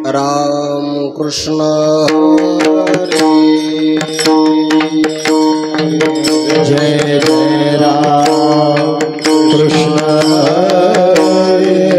राम कृष्ण हरी जय जय राम कृष्ण हरी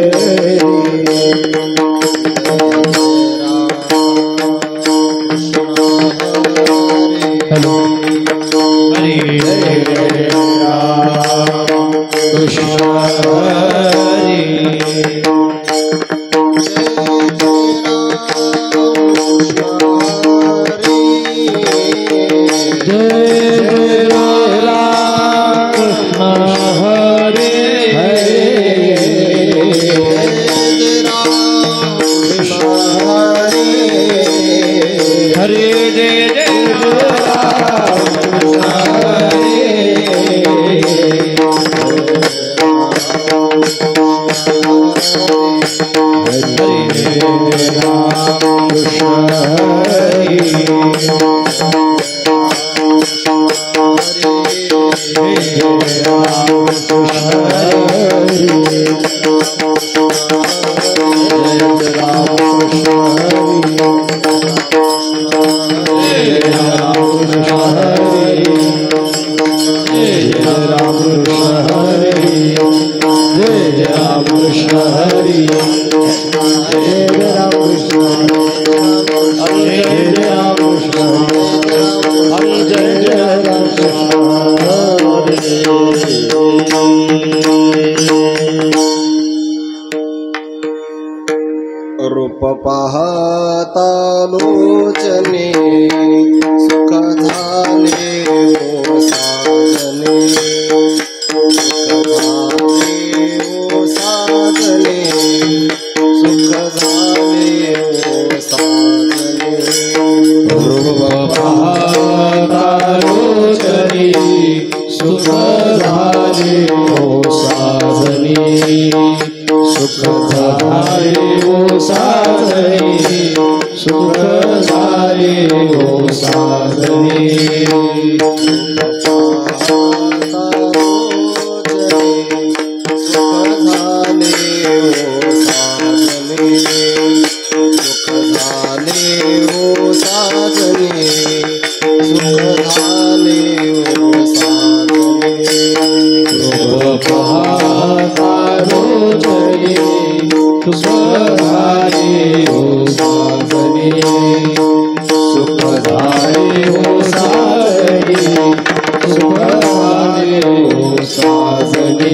हरे जय राम कृष्ण हरी रूप पाहता लोचने सुख झाले ओ साजने सुख झाले ओ साजने सुख झाले ओ साजने रूप पाहता लोचने सुख झाले ओ साजने सुख झाले ओ साजने सुख झाले ओ साजने सुख झाले ओ साजने सुख झाले ओ साजने सुख झाले ओ साजने रूप पाहता रोजने सुख झाले ओ साजने सुख झाले ओ साजने सुख झाले ओ साजने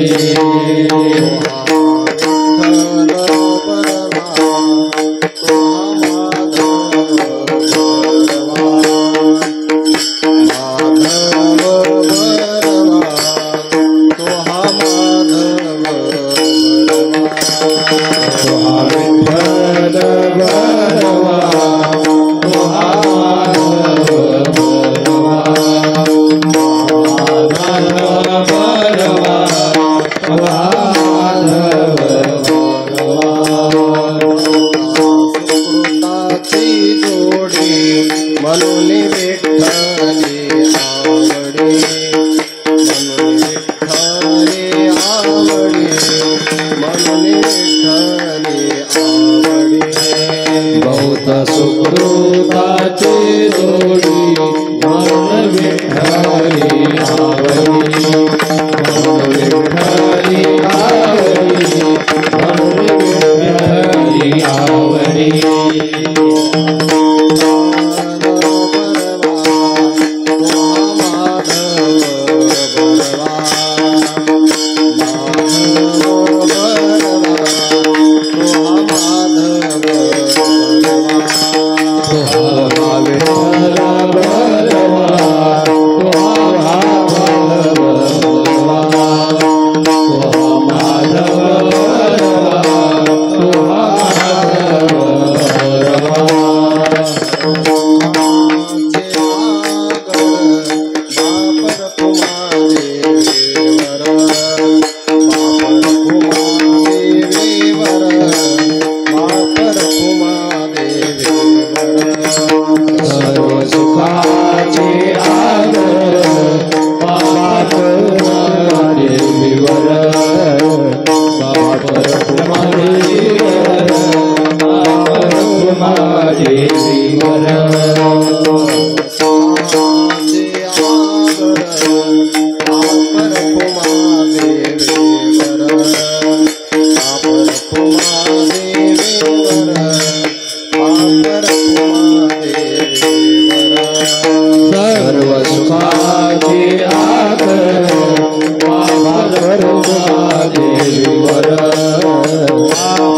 वापर उमा देवीवर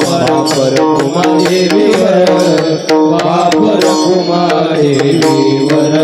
वापर उमा देवीवर वापर उमा देवीवर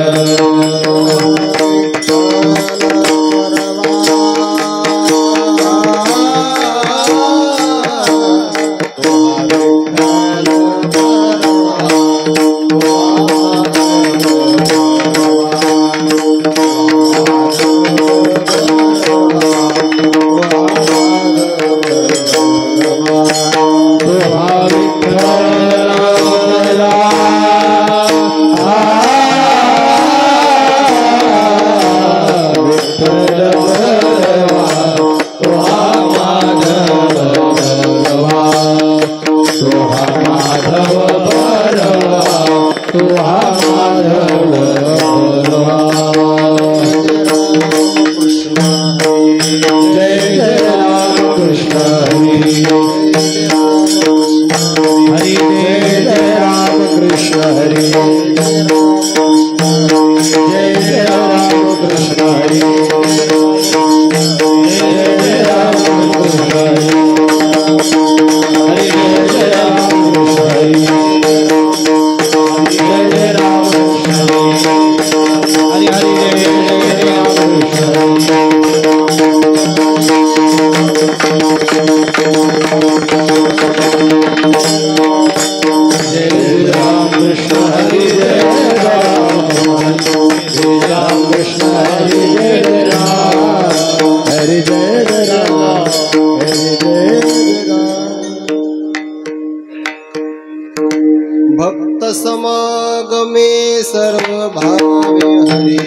भक्त समागमे सर्व भावे हरि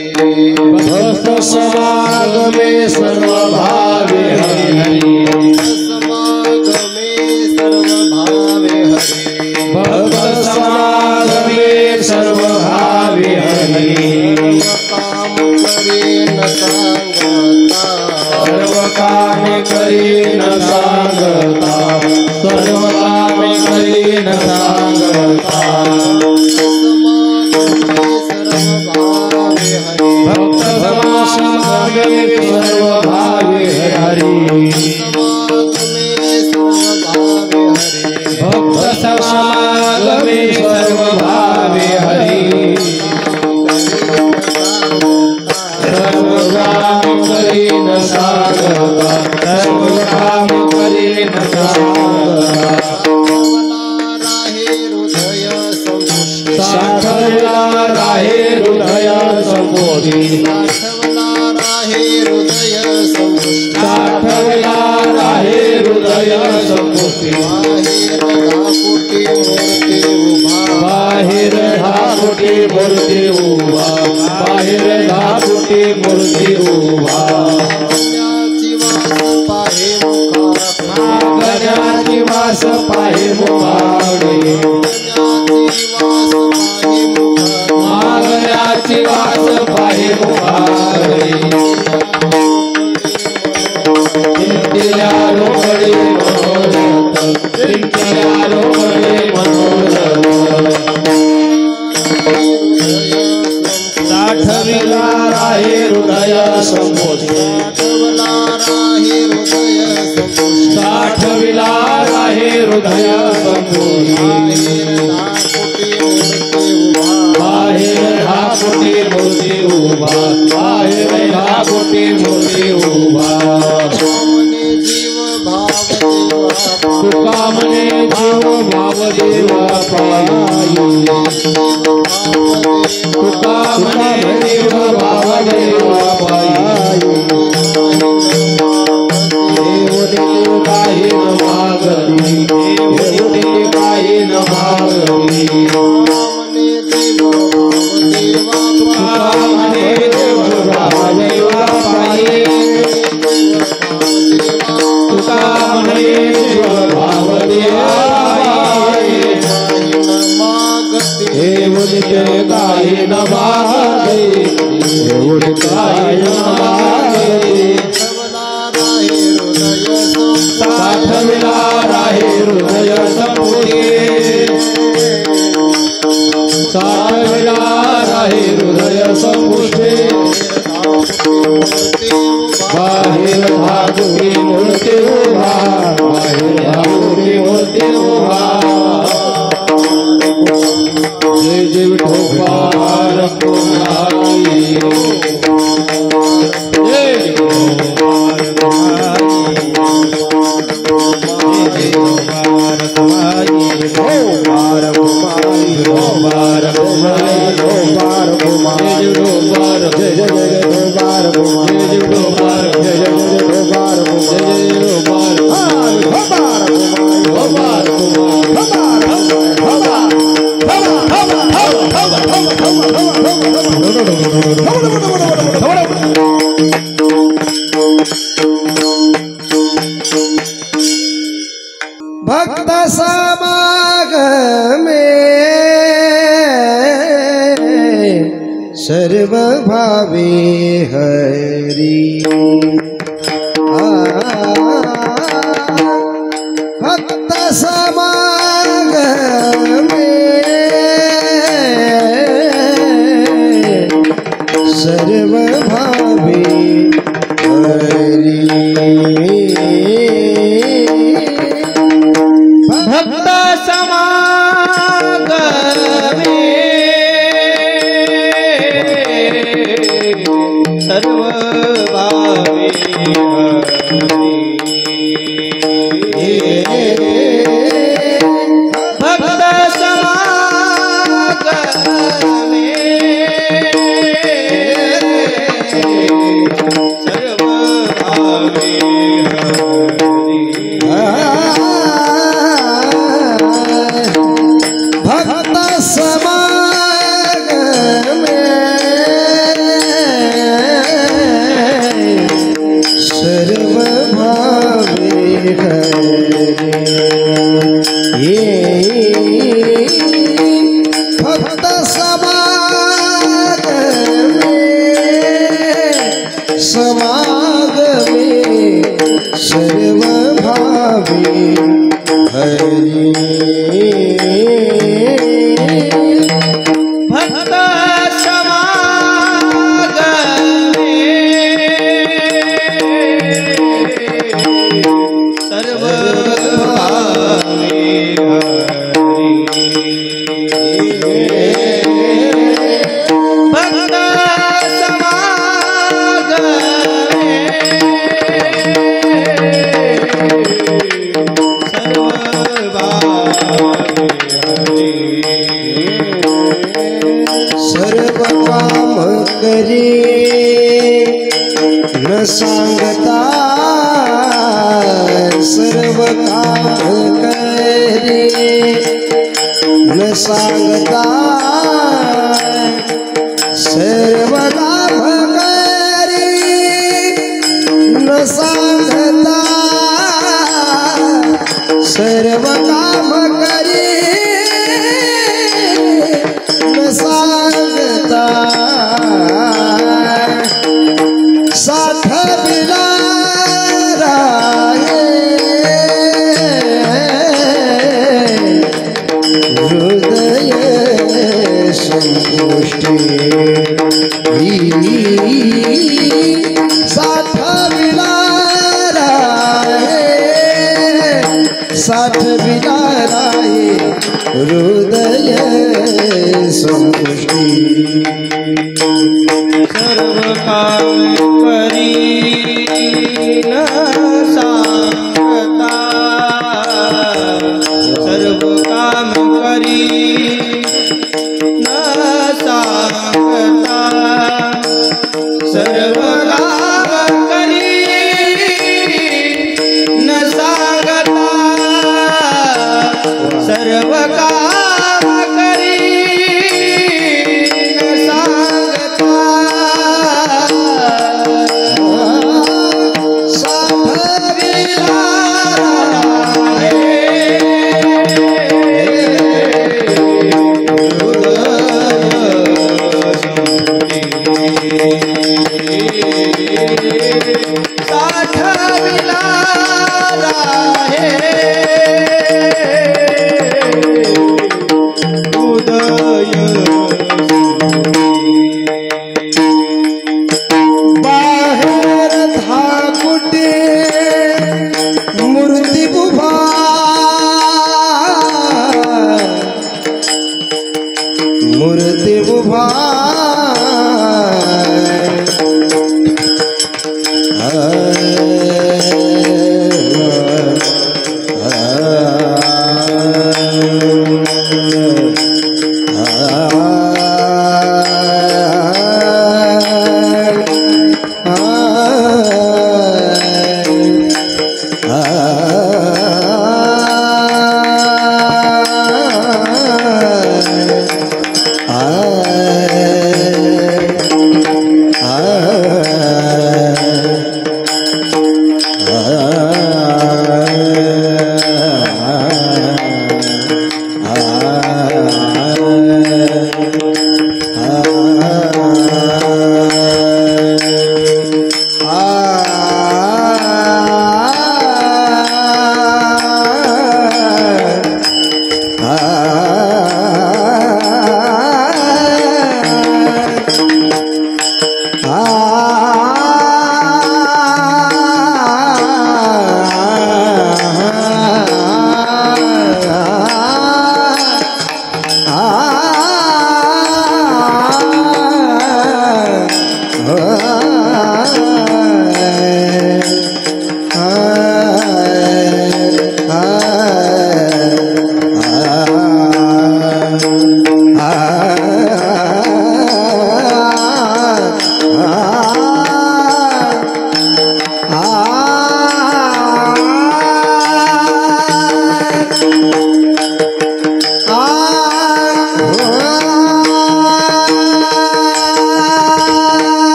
भक्त समागमे सर्व भावे हरि समागमे सर्व भावे हरि भक्त समागमे सर्व भावे हरि काम करे न सांगता सर्व काम करे न सांगता सर्व काम करे न सांगता भक्त समागमे सर्व भावे हरि भक्त समागमे सर्व भावे हरि सर्व काम करे न सांगता सर्व काम करे न सांगता साठवला राहे हृदय संबोधी साठवला राहे हृदय संबोधी बाहेर ढाकुटी मूर्ती उभा बाहेर ढाकुटी मूर्ती उभा गण्याची वास पाहे मुखाडे मागण्याची वास पाहे मुखाडे चिंतिल्या रोकडे मनोरथ चिंतिल्या रोकडे मनोरथ साठविला राहे हृदय संबोधी साठविला राहे हृदय संबोधी बाहेर ढाकुटी मूर्ती उभा बाहेर ढाकुटी मूर्ती उभा तुका मने जीव भाव देवा पायी तुका मने जीव भाव देवा पायी देव काही न मागती देव काही न मागती काही न मागे काही न मागे साठविला राहे हृदय संबोधी साठविला राहे हृदय संबोधी बाहेर ठाकूरी मूर्ती उभा बाहेर ठाकूरी मूर्ती उभा जय जय विठोबा रखुमाई जय भक्त समागमे सर्व भावे हरि भक्त समागमे सर्व भावे हरि भक्त समागमे सर्व भावे भक्त समागमे सर्व भावे भक्त समागमे सर्व भावे हरि भक्त समागमे सर्व भावे हरि भक्त समागमे सर्व भावे हरि भक्त समागमे सर्व भावे सर्व काम करी न सांगता सर्व काम करी न सांगता सर्व काम करी न सांगता सर्व काम करी न सांगता साथ बिना राहे हृदय संपुष्टी साथ बिना राहे साथ बिना राहे हृदय संपुष्टी सर्व काम करी न सांगता सर्व काम करी न सांगता सर्व काम करी न सांगता सर्व काम करी न सांगता बाहेर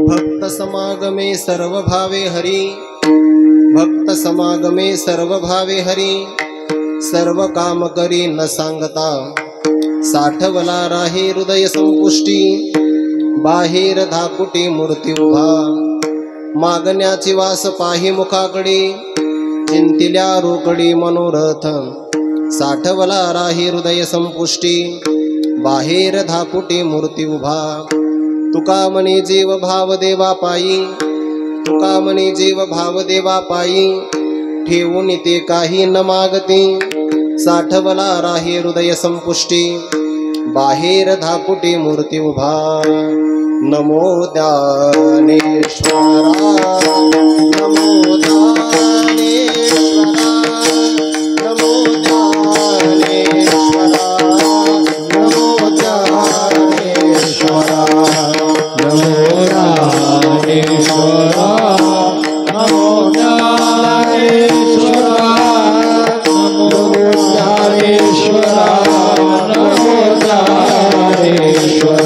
भक्त समागमे सर्व भावे हरी, भक्त समागमे सर्व भावे हरी, सर्व काम करी न सांगता, साठवला राही हृदय संपुष्टी, बाहेर धाकुटी मूर्ती उभा, मागण्याची वास पाही मुखाकडे, चिंतिल्या रोकडी मनोरथ, साठवला राही हृदय संपुष्टी, बाहेर धाकुटी मूर्ती उभा, तुका मनी जीव भाव देवा पायी, तुका मनी जीव भाव देवा पायी, ठेवून ते काही न मागती, साठवला राही हृदय संपुष्टी, बाहेर धाकुटी मूर्ती उभा, नमो ज्ञानेश्वरा, नमो ज्ञानेश्वरा, नमो ज्ञानेश्वरा, नमो ज्ञानेश्वरा, नमो ज्ञानेश्वरा, नमो ज्ञानेश्वरा, नमो ज्ञानेश्वरा, नमो ज्ञानेश्वरा,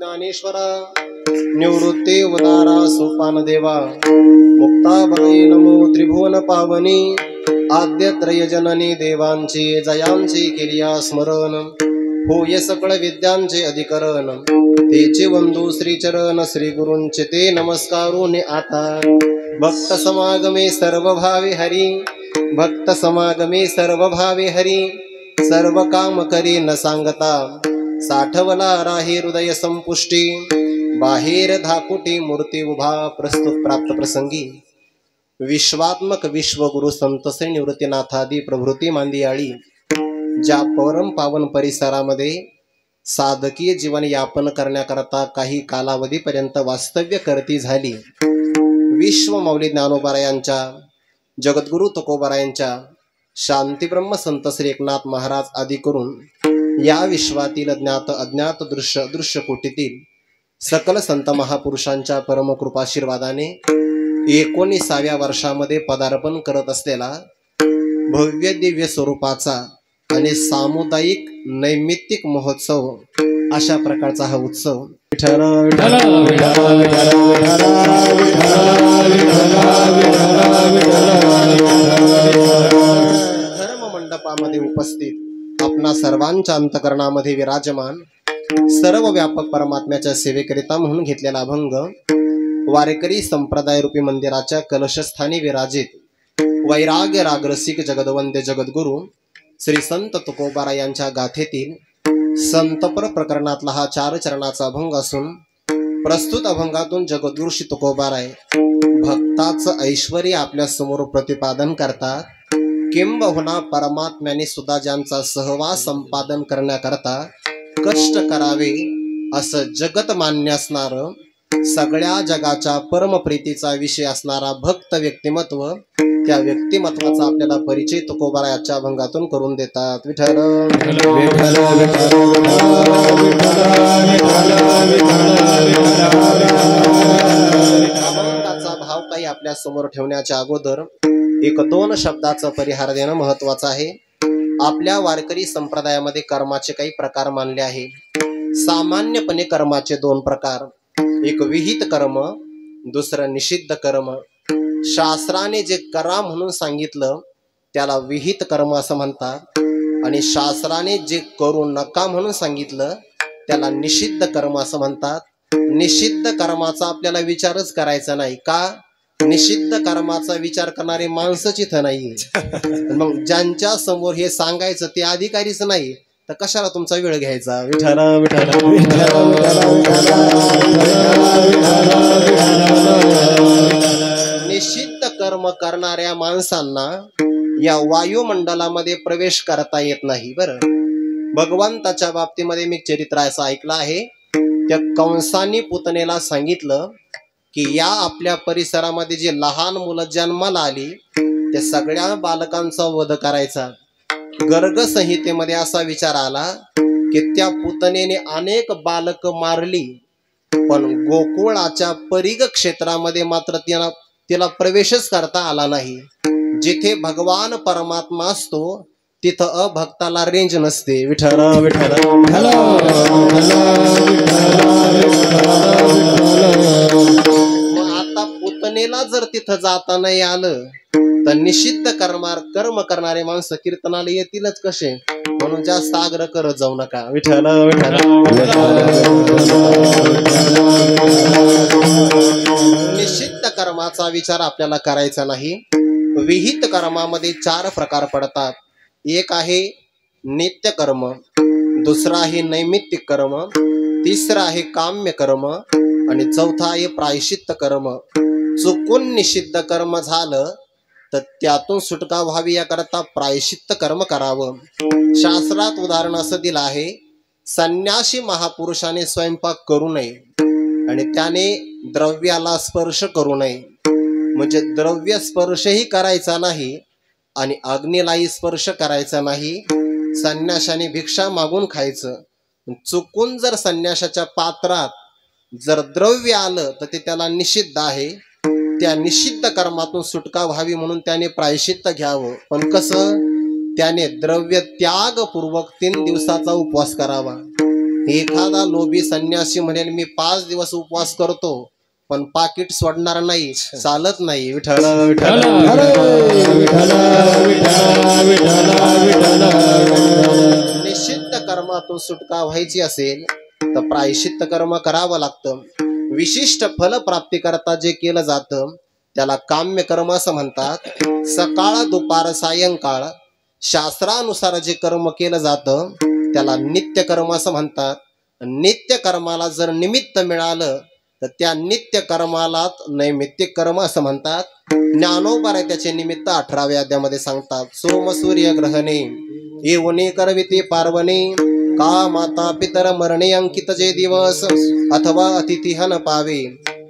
ज्ञानेश्वरा, निवृत्ती उदारा सोपान देवा, मुक्ताबाई नमो त्रिभुवन पावनी, आद्यत्रय जननी देवांची जयांची केलिया स्मरण, होय सकळ विद्यांचे अधिकरण, तेचे वंदू श्रीचरण श्री गुरूंचे ते नमस्कारून आता, भक्त समागमे सर्व भावे हरी, भक्त समागमे सर्व भावे हरी, सर्व काम करी न सांगता, साठवला राही हृदय संपुष्टी, बाहेर धाकुटी मूर्ती उभा प्रस्तुत प्राप्त प्रसंगी विश्वात्मक विश्वगुरु संत श्री निवृत्तीनाथादी प्रभृती मांदियाळी ज्या परम पावन परिसरामध्ये साधकीय जीवन यापन करण्याकरता काही कालावधीपर्यंत वास्तव्य करती झाली, विश्व मौली ज्ञानोबारायांच्या, जगद्गुरु तुकोबारायांच्या, शांतीब्रह्म संत श्री एकनाथ महाराज आदी करून या विश्वातील ज्ञात अज्ञात दृश्य कोटीतील सकल संत महापुरुषांच्या परमकृपाशीर्वादाने 19व्या वर्षामध्ये पदार्पण करत असलेला भव्य दिव्य स्वरूपाचा आणि सामुदायिक नैमित्तिक महोत्सव अशा प्रकारचा हा उत्सव धर्म मंडपामध्ये उपस्थित आपणा सर्वांच्या अंतकरणामध्ये विराजमान सर्व व्यापक परमात्म्याच्या सेवेकरिता म्हणून घेतलेला अभंग वारकरी संप्रदाय रूपी मंदिराच्या कलशस्थानी विराजित वैराग्य रागरसिक जगदवंद्य जगद्गुरु श्री संत तुकोबारा यांच्या गाथेतील संतपर प्रकरणातला हा 4 चरणाचा अभंग असून प्रस्तुत अभंगातून जगद्गुरु श्री तुकोबाराय भक्ताचं ऐश्वर्य आपल्या समोर प्रतिपादन करतात, किंबहुना परमात्म्याने सुद्धा ज्यांचा सहवास संपादन करण्याकरता कष्ट करावे असं जगत मान्य असणार सगळ्या जगाच्या परमप्रीतीचा विषय असणारा भक्त व्यक्तिमत्व, त्या व्यक्तिमत्वाचा आपल्याला परिचय तुकोबारा याच्या अभंगातून करून देतात. विठ्ठल अभंगाचा भाव काही आपल्या समोर ठेवण्याच्या अगोदर 1-2 शब्दाचा परिहार देणं महत्वाचं आहे. आपल्या वारकरी संप्रदायामध्ये कर्माचे काही प्रकार मानले आहे. सामान्यपणे कर्माचे 2 प्रकार, एक विहित कर्म, दुसरं निषिद्ध कर्म. शास्त्राने जे करा म्हणून सांगितलं त्याला विहित कर्म असं म्हणतात आणि शास्त्राने जे करू नका म्हणून सांगितलं त्याला निषिद्ध कर्म असं म्हणतात. निषिद्ध कर्माचा आपल्याला विचारच करायचा नाही. का? निषिद्ध कर्माचा विचार करणारे माणसंच इथं नाहीये. मग ज्यांच्या समोर हे सांगायचं ते अधिकारीच नाही तर कशाला तुमचा वेळ घ्यायचा. निषिद्ध कर्म करणाऱ्या माणसांना या वायुमंडलामध्ये प्रवेश करता येत नाही. बरं, भगवंताच्या बाबतीमध्ये मी चरित्र असं ऐकलं आहे. त्या कंसानी पुतनेला सांगितलं की या आपल्या परिसरामध्ये जे लहान मुलं जन्माला आली त्या सगळ्या बालकांचा वध करायचा. गर्ग संहितेमध्ये असा विचार आला की त्या पुतनेने अनेक बालक मारली पण गोकुळाच्या परिग क्षेत्रामध्ये मात्र तिला प्रवेशच करता आला नाही. जिथे भगवान परमात्मा असतो तिथं अभक्ताला रेंज नसते. विठ्ठल विठ्ठल आता पुतनेला जर तिथं जाता नाही आलं तर निषिद्ध कर्म करणारे माणसं कीर्तनाला येतीलच कसे. म्हणून जास्त आग्रह करत जाऊ नका. विठ्ठल विठ्ठल निषिद्ध कर्माचा विचार आपल्याला करायचा नाही. विहित कर्मामध्ये 4 प्रकार पडतात. एक आहे नित्य कर्म, दुसरा आहे नैमित्तिक कर्म, तिसरा आहे काम्य कर्म आणि चौथा आहे प्रायश्चित्त कर्म. चुकून निषिद्ध कर्म झालं तर त्यातून सुटका व्हावी याकरता प्रायश्चित्त कर्म करावं. शास्त्रात उदाहरण असं दिलं आहे, संन्यासी महापुरुषाने स्वयंपाक करू नये आणि त्याने द्रव्याला स्पर्श करू नये. म्हणजे द्रव्य स्पर्शही करायचा नाही आणि अग्नीलाही स्पर्श करायचा नाही. संन्याशाने भिक्षा मागून खायचं. चुकून जर संन्याशाच्या पात्रात जर द्रव्य आलं तर ते त्याला निषिद्ध आहे. त्या निषिद्ध कर्मातून सुटका व्हावी म्हणून त्याने प्रायश्चित्त घ्यावं. पण कसं? त्याने द्रव्य त्यागपूर्वक 3 दिवसाचा उपवास करावा. एखादा लोभी संन्यासी म्हणेल मी 5 दिवस उपवास करतो पण पाकिट सोडणार नाही, चालत नाही. विठ्ठल विठ्ठल निषिद्ध कर्मातून सुटका व्हायची असेल तर प्रायश्चित्त कर्म करावं लागतं. विशिष्ट फल प्राप्ती करता जे केलं जातं त्याला काम्य कर्म असं म्हणतात. सकाळ दुपार सायंकाळ शास्त्रानुसार जे कर्म केलं जातं त्याला नित्य कर्म असं म्हणतात. नित्य कर्माला जर निमित्त मिळालं तर त्या नित्य कर्माला नैमित्तिक कर्म असं म्हणतात. ज्ञानोबा त्याचे निमित्त 18व्या अध्यायामध्ये सांगतात. सोम सूर्य ग्रहणे येऊने करविते पार्वणे, का माता पितर मरणे अंकित जे दिवस, अथवा अतिथी न पावे,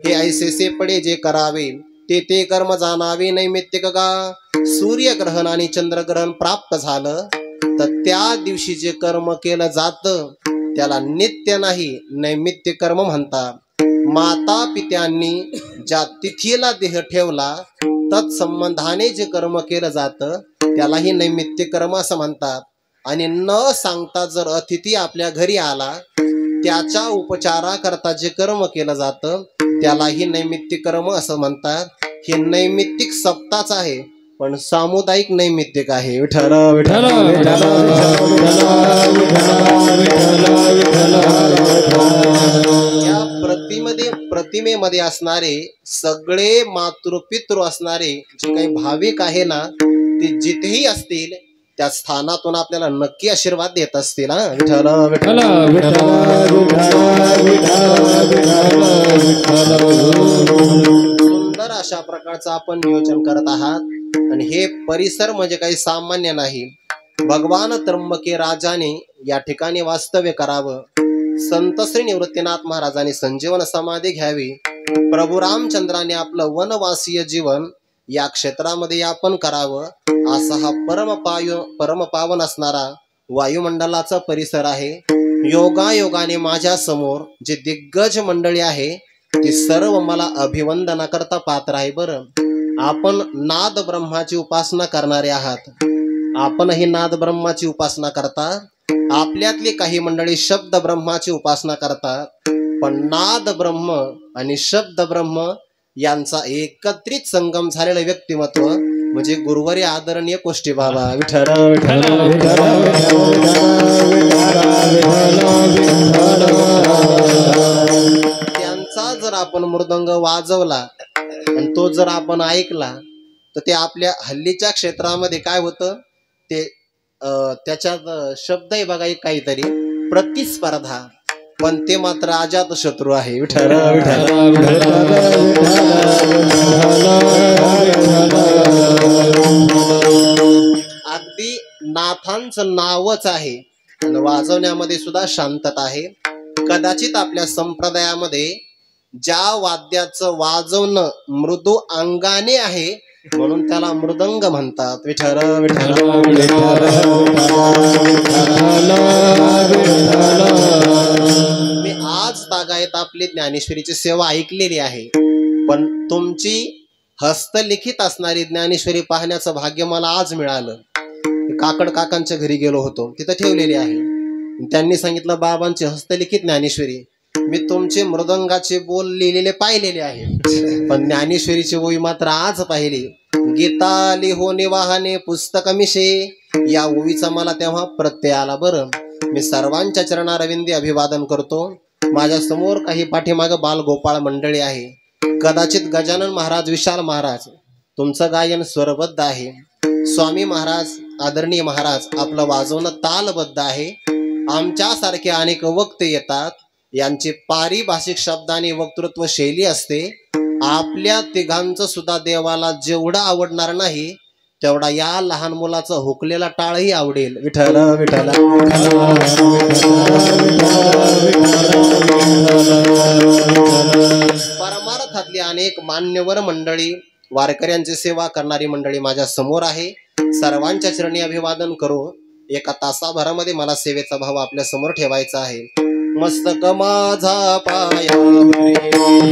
हे ऐसेसे पडे जे करावे, ते कर्म जाणावे नैमित्तिक गा. सूर्यग्रहण आणि चंद्रग्रहण प्राप्त झालं तर त्या दिवशी जे कर्म केलं जातं त्याला नित्य नाही नैमित्तिक कर्म म्हणतात. माता पित्यांनी ज्या तिथीला देह ठेवला तत्संबंधाने जे कर्म केलं जातं त्यालाही नैमित्तिक कर्म असं म्हणतात. आणि न सांगता जर अतिथी आपल्या घरी आला त्याच्या उपचाराकरता जे कर्म केलं जातं त्यालाही नैमित्तिक कर्म असं म्हणतात. हे नैमित्तिक सप्ताच आहे पण सामुदायिक नैमित्तिक आहे. विठ्ठल विठ्ठल विठ्ठल या प्रतिमेमध्ये असणारे सगळे मातृपितृ असणारे जे काही भाविक आहे ना ते जिथेही असतील त्या स्थानातून आपल्याला नक्की आशीर्वाद देत असतील. विठ्ठल विठ्ठल सुंदर अशा प्रकारचं आपण नियोजन करत आहात. आणि हे परिसर म्हणजे काही सामान्य नाही. भगवान त्र्यंबके राजाने या ठिकाणी वास्तव्य करावं. संत श्री निवृत्तीनाथ महाराजांनी संजीवन समाधी घ्यावी. प्रभू रामचंद्राने आपलं वनवासीय जीवन या क्षेत्रामध्ये यापन करावं. असा हा परमपावन असणारा वायुमंडलाचा परिसर आहे. योगायोगाने माझ्या समोर जे दिग्गज मंडळी आहे ती सर्व मला अभिवंदनाकरता पात्र आहे. बरं, आपण नाद ब्रह्माची उपासना करणारे आहात. आपणही नाद ब्रह्माची उपासना करता. आपल्यातली काही मंडळी शब्द ब्रह्माची उपासना करतात. पण नाद ब्रह्म आणि शब्द ब्रह्म यांचा एकत्रित संगम झालेलं व्यक्तिमत्व म्हणजे गुरुवारी आदरणीय कोष्टी बाबा. विठ्ठल विठ्ठल त्यांचा जर आपण मृदंग वाजवला आणि तो जर आपण ऐकला तर ते आपल्या हल्लीच्या क्षेत्रामध्ये काय होतं ते त्याच्यात शब्द आहे बघा एक काहीतरी प्रतिस्पर्धा, पण ते मात्र अजात शत्रू आहे. विठ्ठल अगदी नाथांचं नावच आहे आणि वाजवण्यामध्ये सुद्धा शांतता आहे. कदाचित आपल्या संप्रदायामध्ये ज्या वाद्याचं वाजवणं मृदू अंगाने आहे म्हणून त्याला मृदंग म्हणतात. विठ्ठल विठ्ठल मी आज तागायत आपली ज्ञानेश्वरीची सेवा ऐकलेली आहे, पण तुमची हस्तलिखित असणारी ज्ञानेश्वरी पाहण्याचं भाग्य मला आज मिळालं. काकड काकांच्या घरी गेलो होतो, तिथं ठेवलेली आहे. त्यांनी सांगितलं बाबांची हस्तलिखित ज्ञानेश्वरी. मी तुमचे मृदंगाचे बोल लिहिलेले पाहिलेले आहे, पण ज्ञानेश्वरीची ओवी मात्र आज पाहिली. गीता लिहोने वाहने पुस्तक मिशे या ओवीचा मला तेव्हा प्रत्यय आला. बरं, मी सर्वांच्या चरणारविंदी अभिवादन करतो. माझ्या समोर काही पाठीमाग बालगोपाळ मंडळी आहे. कदाचित गजानन महाराज विशाल महाराज तुमचं गायन स्वरबद्ध आहे. स्वामी महाराज आदरणीय महाराज आपलं वाजवणं तालबद्ध आहे. आमच्यासारखे अनेक वक्ते येतात, यांची पारिभाषिक शब्दाने वक्तृत्व शैली असते. आपल्या तिघांचं सुद्धा देवाला जेवढं आवडणार नाही तेवढा या लहान मुलाचा हुकलेला टाळही आवडेल. विठ्ठल विठ्ठल परमार्थातली अनेक मान्यवर मंडळी वारकऱ्यांची सेवा करणारी मंडळी माझ्या समोर आहे. सर्वांच्या चरणी अभिवादन करू. एका तासाभरामध्ये मला सेवेचा भाव आपल्या समोर ठेवायचा आहे. मस्तक माझा पायावरी,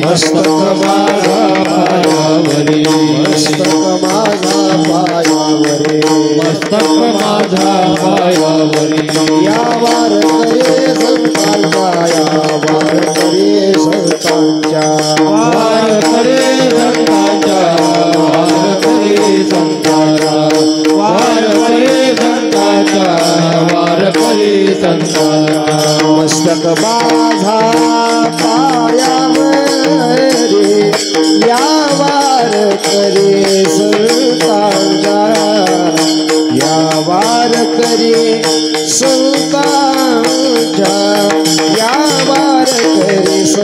मस्तक माझा पायावरी, मस्तक माझा पायावरी, मस्तक माझा पायावरी, या वारकरी संतांच्या, या वारकरी संतांच्या, वारकरी संतांच्या, वारकरी संतांच्या, वारकरी संतांच्या, वारकरी संतांच्या. मस्तक माझा पायावरी, या वारकरी संतांच्या, या वारकरी संतांच्या.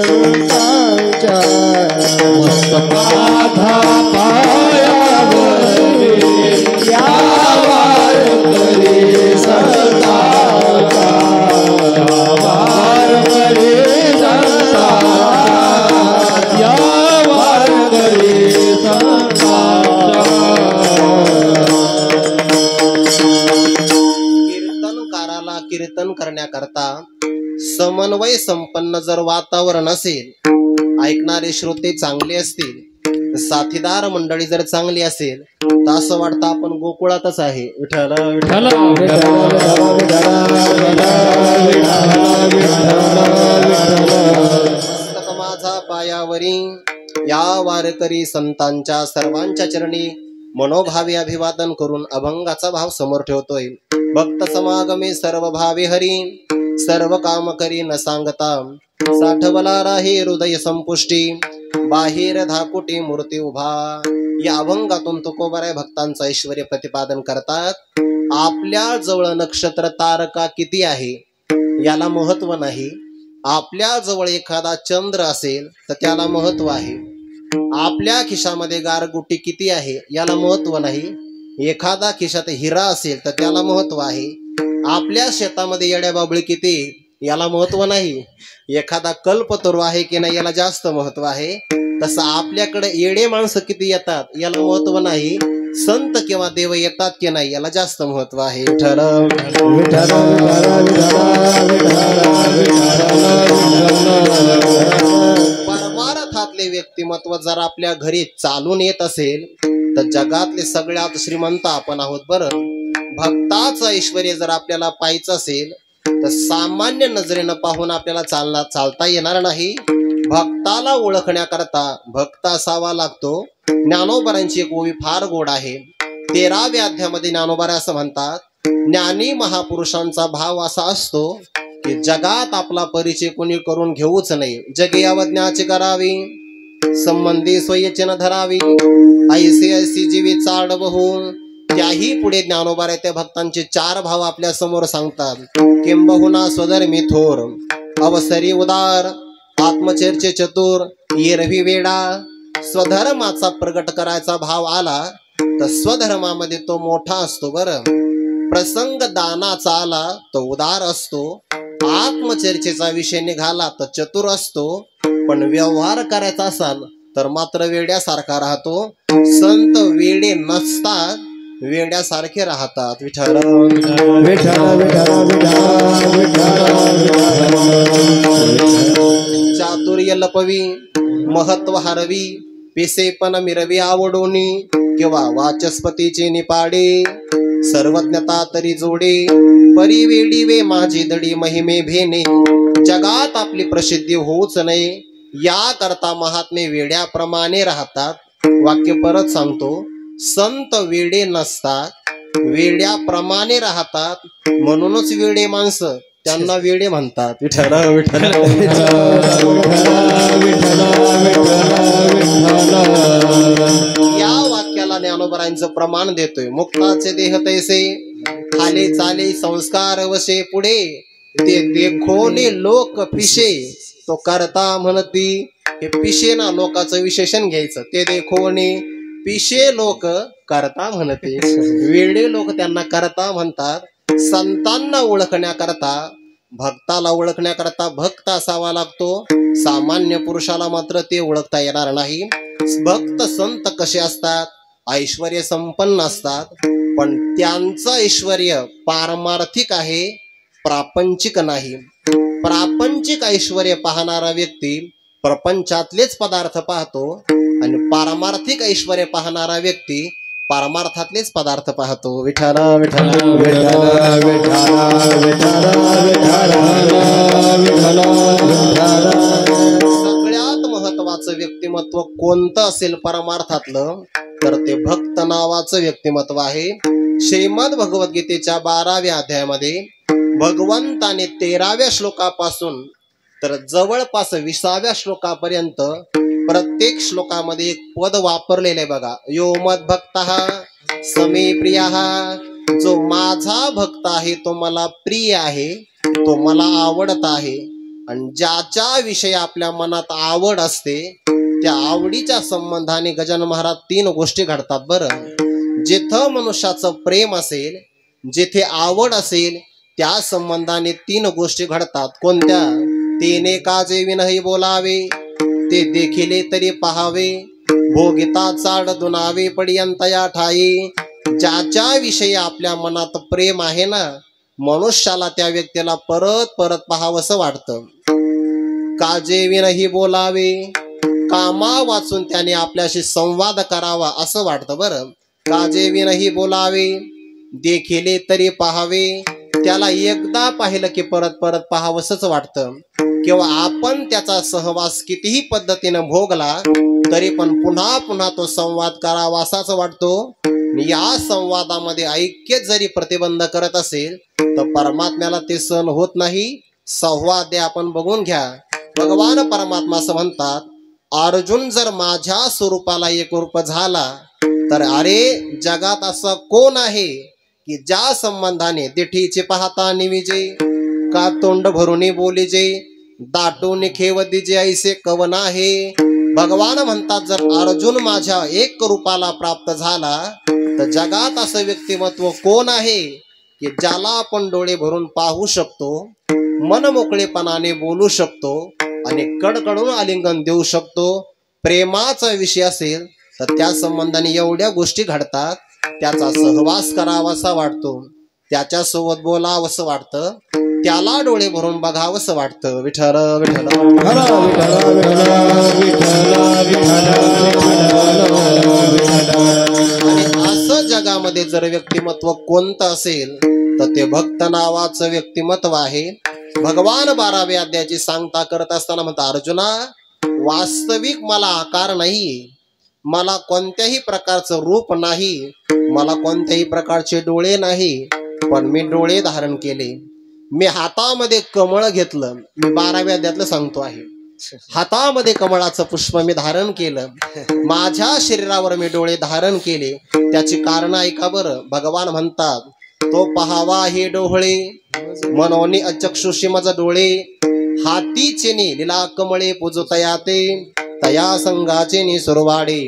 संतांच्या मस्तकाधा पायावरी या वारकरी संतांचा वारकरी संतांचा या वारकरी कीर्तनकाराला कीर्तन करण्याकरता समन्वय संपन्न जर वातावरण असेल, ऐकणारे श्रोते चांगले असतील, साथीदार मंडळी जर चांगली असेल, तर असं वाटतं आपण गोकुळातच आहे. विठ्ठल विठ्ठल मस्तक माझा पायावरी या वारकरी संतांच्या सर्वांच्या चरणी मनोभावे अभिवादन करून अभंगाचा भाव समोर ठेवतोय. भक्त समागमे सर्व भावे हरी, सर्व काम करी न सांगता, साठवला राही हृदय संपुष्टी, बाहेर धाकुटी मूर्ती उभा. या अभंगातून तुकोबाराय भक्तांचं ऐश्वर्य प्रतिपादन करतात. आपल्या जवळ नक्षत्र तारका किती आहे याला महत्व नाही, आपल्या जवळ एखादा चंद्र असेल तर त्याला महत्व आहे. आपल्या खिशामध्ये गारगुटी किती आहे याला महत्व नाही, एखादा खिशात हिरा असेल तर त्याला महत्व आहे. आपल्या शेतामध्ये येड्या बाबळी किती याला महत्व नाही, एखादा कल्पतरू आहे की नाही याला जास्त महत्व आहे. तसं आपल्याकडे येडे माणसं किती येतात याला महत्व नाही, संत किंवा देव येतात की नाही याला जास्त महत्व आहे. विठ्ठल परमार्थातले व्यक्तिमत्व जर आपल्या घरी चालून येत असेल तर जगातले सगळ्यात श्रीमंत आपण आहोत. बरं, भक्ताचं ऐश्वर्य जर आपल्याला पाहायचं असेल तर सामान्य नजरेनं पाहून आपल्याला चालता येणार नाही. भक्ताला ओळखण्याकरता भक्त असावा लागतो. ज्ञानोबारांची एक ओवी फार गोड आहे. 13व्या अध्यायामध्ये ज्ञानोबारा असं म्हणतात, ज्ञानी महापुरुषांचा भाव असा असतो की जगात आपला परिचय कोणी करून घेऊच नाही. जगे अवज्ञाचे करावी, संबंधी स्वयचे न धरावी, ऐसे ऐसी जीवी चाड बहु. त्याही पुढे ज्ञानोबारा त्या भक्तांचे 4 भाव आपल्या समोर सांगतात. किंबहुना स्वधर्मी थोर, अवसरी उदार, आत्मचर्चे चतुर, एरवी वेडा. स्वधर्माचा प्रगट करायचा भाव आला तर स्वधर्मामध्ये तो मोठा असतो. बरं, प्रसंग दानाचा आला तो उदार असतो, आत्मचर्चेचा विषय निघाला तर चतुर असतो, पण व्यवहार करायचा असाल तर मात्र वेड्यासारखा राहतो. संत वेडे नसतात, वेड्यासारखे राहतात. विठ्ठल चातुर्य लपवी, महत्व हरवी, पिसेपण मिरवी आवडोनी, किंवा वाचस्पतीचे निपाडे, सर्वज्ञता तरी जोडे, परिवेडी वे माझी दडी महिमे भेने. जगात आपली प्रसिद्धी होऊच नये या करता महात्मे वेड्याप्रमाणे राहतात. वाक्य परत सांगतो, संत वेडे नसतात, वेड्याप्रमाणे राहतात. म्हणूनच वेडे माणसं त्यांना वेडे म्हणतात. विठ्ठल विठ्ठल या वाक्याला ज्ञानोबरांचं प्रमाण देतोय. मुक्ताचे देह तैसे, खाले चाले संस्कार वशे पुढे, ते देखोने लोक पिशे, तो करता म्हणती. हे पिशे ना लोकांचं विशेषण घ्यायचं. ते देखोने पिशे लोक करता म्हणते, वेडे लोक त्यांना करता म्हणतात. संतांना ओळखण्याकरता, भक्ताला ओळखण्याकरता भक्त असावा लागतो. सामान्य पुरुषाला मात्र ते ओळखता येणार नाही. भक्त संत कसे असतात, ऐश्वर्य संपन्न असतात, पण त्यांचं ऐश्वर्य पारमार्थिक आहे, प्रापंचिक नाही. प्रापंचिक ऐश्वर्य पाहणारा व्यक्ती प्रपंचातलेच पदार्थ पाहतो आणि पारमार्थिक ऐश्वर्य पाहणारा व्यक्ती परमार्थातलेच पदार्थ पाहतो. विठ्ठल विठ्ठल सगळ्यात महत्वाचं व्यक्तिमत्व कोणतं असेल परमार्थातलं तर ते भक्त नावाचं व्यक्तिमत्व आहे. श्रीमद भगवद्गीतेच्या 12व्या अध्यायामध्ये भगवंताने 13व्या श्लोकापासून तर जवळपास 20व्या श्लोकापर्यंत प्रत्येक श्लोकामध्ये एक पद वापरलेले आहे बघा. यो मद भक्तः समे प्रियः, जो माझा भक्त आहे तो मला प्रिय आहे, तो मला आवडत आहे. आणि ज्याच्या विषयी आपल्या मनात आवड असते त्या आवडीच्या संबंधाने गजानन महाराज 3 गोष्टी घडतात बरं. जिथं मनुष्याचं प्रेम असेल, जिथे आवड असेल, त्या संबंधाने 3 गोष्टी घडतात. कोणत्या? तेने काजे विनही बोलावे, ते देखिले तरी पहावे, भोगिता चाड दुनावे पर्यंतया ठाई. ज्याच्या विषयी आपल्या मनात प्रेम आहे ना, मनुष्याला त्या व्यक्तीला परत परत पाहावंसं वाटतं. काजे विनही बोलावे, कामा वाचून त्याने आपल्याशी संवाद करावा असं वाटतं बरं. काजे विनही बोलावे, देखिले तरी पहावे, त्याला एकदा पाहिलं की परत परत पाहावंसंच वाटतं. किंवा आपण त्याचा सहवास कितीही पद्धतीनं भोगला तरी पण पुन्हा पुन्हा तो संवाद करावा असाच वाटतो. या संवादामध्ये ऐक्य जरी प्रतिबंध करत असेल तर परमात्म्याला ते सहन होत नाही. संवाद आपण बघून घ्या. भगवान परमात्मा असं म्हणतात, अर्जुन जर माझ्या स्वरूपाला एकरूप झाला तर अरे जगात असं कोण आहे की ज्या संबंधाने दिठीचे पाहता निविजे, का तोंड भरून बोलीजे, दाटून खेव दिजे ऐसे कवन आहे. भगवान म्हणतात जर अर्जुन माझ्या एक रूपाला प्राप्त झाला तर जगात असं व्यक्तिमत्व कोण आहे की ज्याला आपण डोळे भरून पाहू शकतो, मन मोकळेपणाने बोलू शकतो आणि कडकडून आलिंगन देऊ शकतो. प्रेमाचा विषय असेल तर त्या संबंधाने एवढ्या गोष्टी घडतात. त्याचा सहवास करावासा वाटतो, त्याच्यासोबत बोलावंसं वाटतं, त्याला डोळे भरून बघावंसं वाटतं. विठ्ठल विठ्ठल आणि असं जगामध्ये जर व्यक्तिमत्व कोणतं असेल तर ते भक्त नावाचं व्यक्तिमत्व आहे. भगवान 12व्या अध्यायाची सांगता करत असताना म्हणतात, अर्जुना वास्तविक मला आकार नाही, मला कोणत्याही प्रकारचं रूप नाही, मला कोणत्याही प्रकारचे डोळे नाही, पण मी डोळे धारण केले. मी हातामध्ये कमळ घेतलं. मी 12व्या अध्यायातलं सांगतो आहे. हातामध्ये कमळाचं पुष्प मी धारण केलं. माझ्या शरीरावर मी डोळे धारण केले. त्याची कारण ऐका बरं. भगवान म्हणतात, तो पहावा हे डोळे मनोनी अचक्षुषी मज डोळे, हाती चेनी लीला कमळे पूजतया ते, तया संघाचे नि सुरवाडे,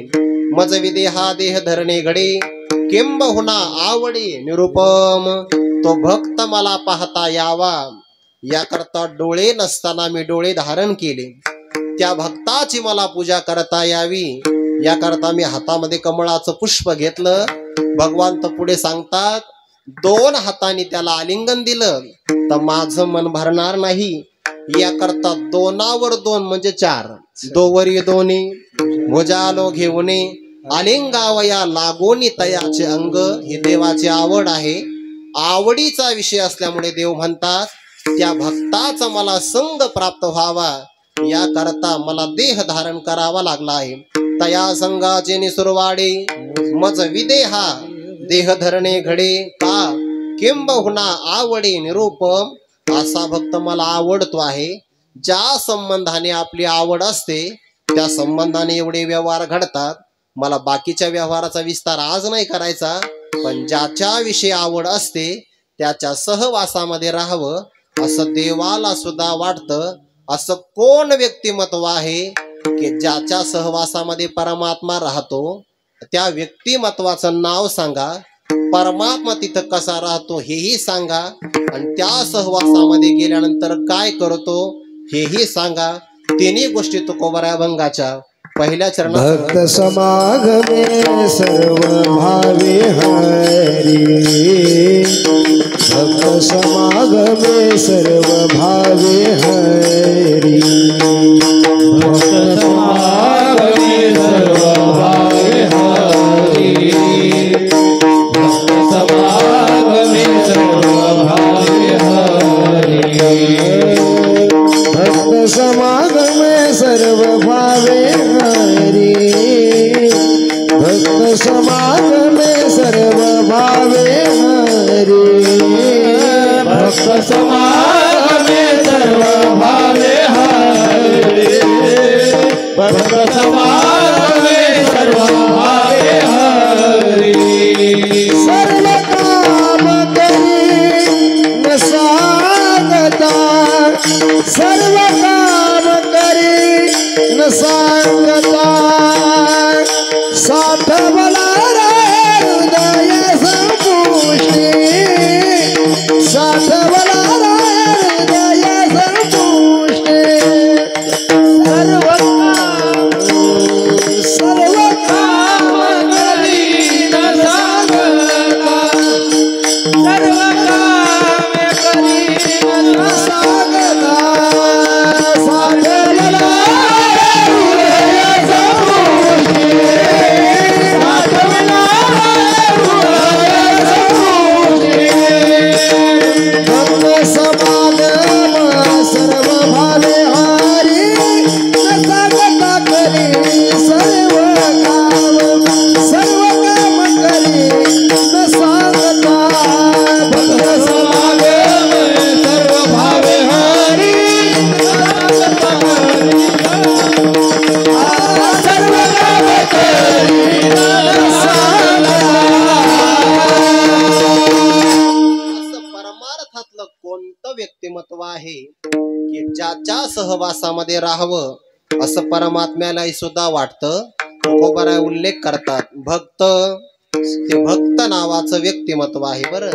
मज विदेहा देह धरणे घडे, किंबहुना आवडे निरुपम. तो भक्त मला पाहता यावा याकरता डोळे नसताना मी डोळे धारण केले. त्या भक्ताची मला पूजा करता यावी याकरता मी हातामध्ये कमळाचं पुष्प घेतलं. भगवान तर पुढे सांगतात, 2 हातांनी त्याला आलिंगन दिलं तर माझं मन भरणार नाही. याकरता 2वर 2 म्हणजे 4, दोवरी दोन्ही भुजालो घेऊने, आलिंगावया लागोनी तयाचे अंग. ही देवाची आवड आहे. आवडीचा विषय असल्यामुळे देव म्हणतात, त्या भक्ताचा मला संग प्राप्त व्हावा याकरता मला देह धारण करावा लागला आहे. तया संघाचे निसुरवाडे, मज विदेहा देह धरणे घडे, का किंबहुना आवडे निरूपम. असा भक्त मला आवडतो आहे. ज्या संबंधाने आपली आवड असते त्या संबंधाने एवढे व्यवहार घडतात. मला बाकीच्या व्यवहाराचा विस्तार आज नाही करायचा, पण ज्याच्या विषयी आवड असते त्याच्या सहवासामध्ये राहावं असं देवाला सुद्धा वाटतं. असं कोण व्यक्तिमत्व आहे की ज्याच्या सहवासामध्ये परमात्मा राहतो? त्या व्यक्तिमत्वाचं नाव सांगा. परमात्मा तिथं कसा राहतो हेही सांगा. आणि त्या सहवासामध्ये गेल्यानंतर काय करतो हेही सांगा. 3 गोष्टी तुकोबरा अभंगाच्या पहिल्या चरणात. भक्त समागमे सर्व भावे हरी, भक्त समागमे सर्व भावे हरी, भक्त समागमे सर्व भावे हरी, भक्त समागमे सर्व भावे हरी, भक्त समागमे सर्व भावे हरी, भक्त समागमे सर्व भावे हरी, भक्त समागमे सर्व भावे हरी, भक्त समागमे सर्व भावे हरी. सर्व काम करी न सांगता, सर्व न सांगता साठवला रे हृदय संपुष्टी साठवला रे हृदय संपुष्टी सर्व काम करी न सांगता सर्व काम करी न सांगता साठवला व्यक्तिमत्व आहे की ज्याच्या सहवासामध्ये राहावं असं परमात्म्याला सुद्धा वाटतं. तुकोबाराय उल्लेख करतात भक्त, ते भक्त नावाचं व्यक्तिमत्व आहे. बरं,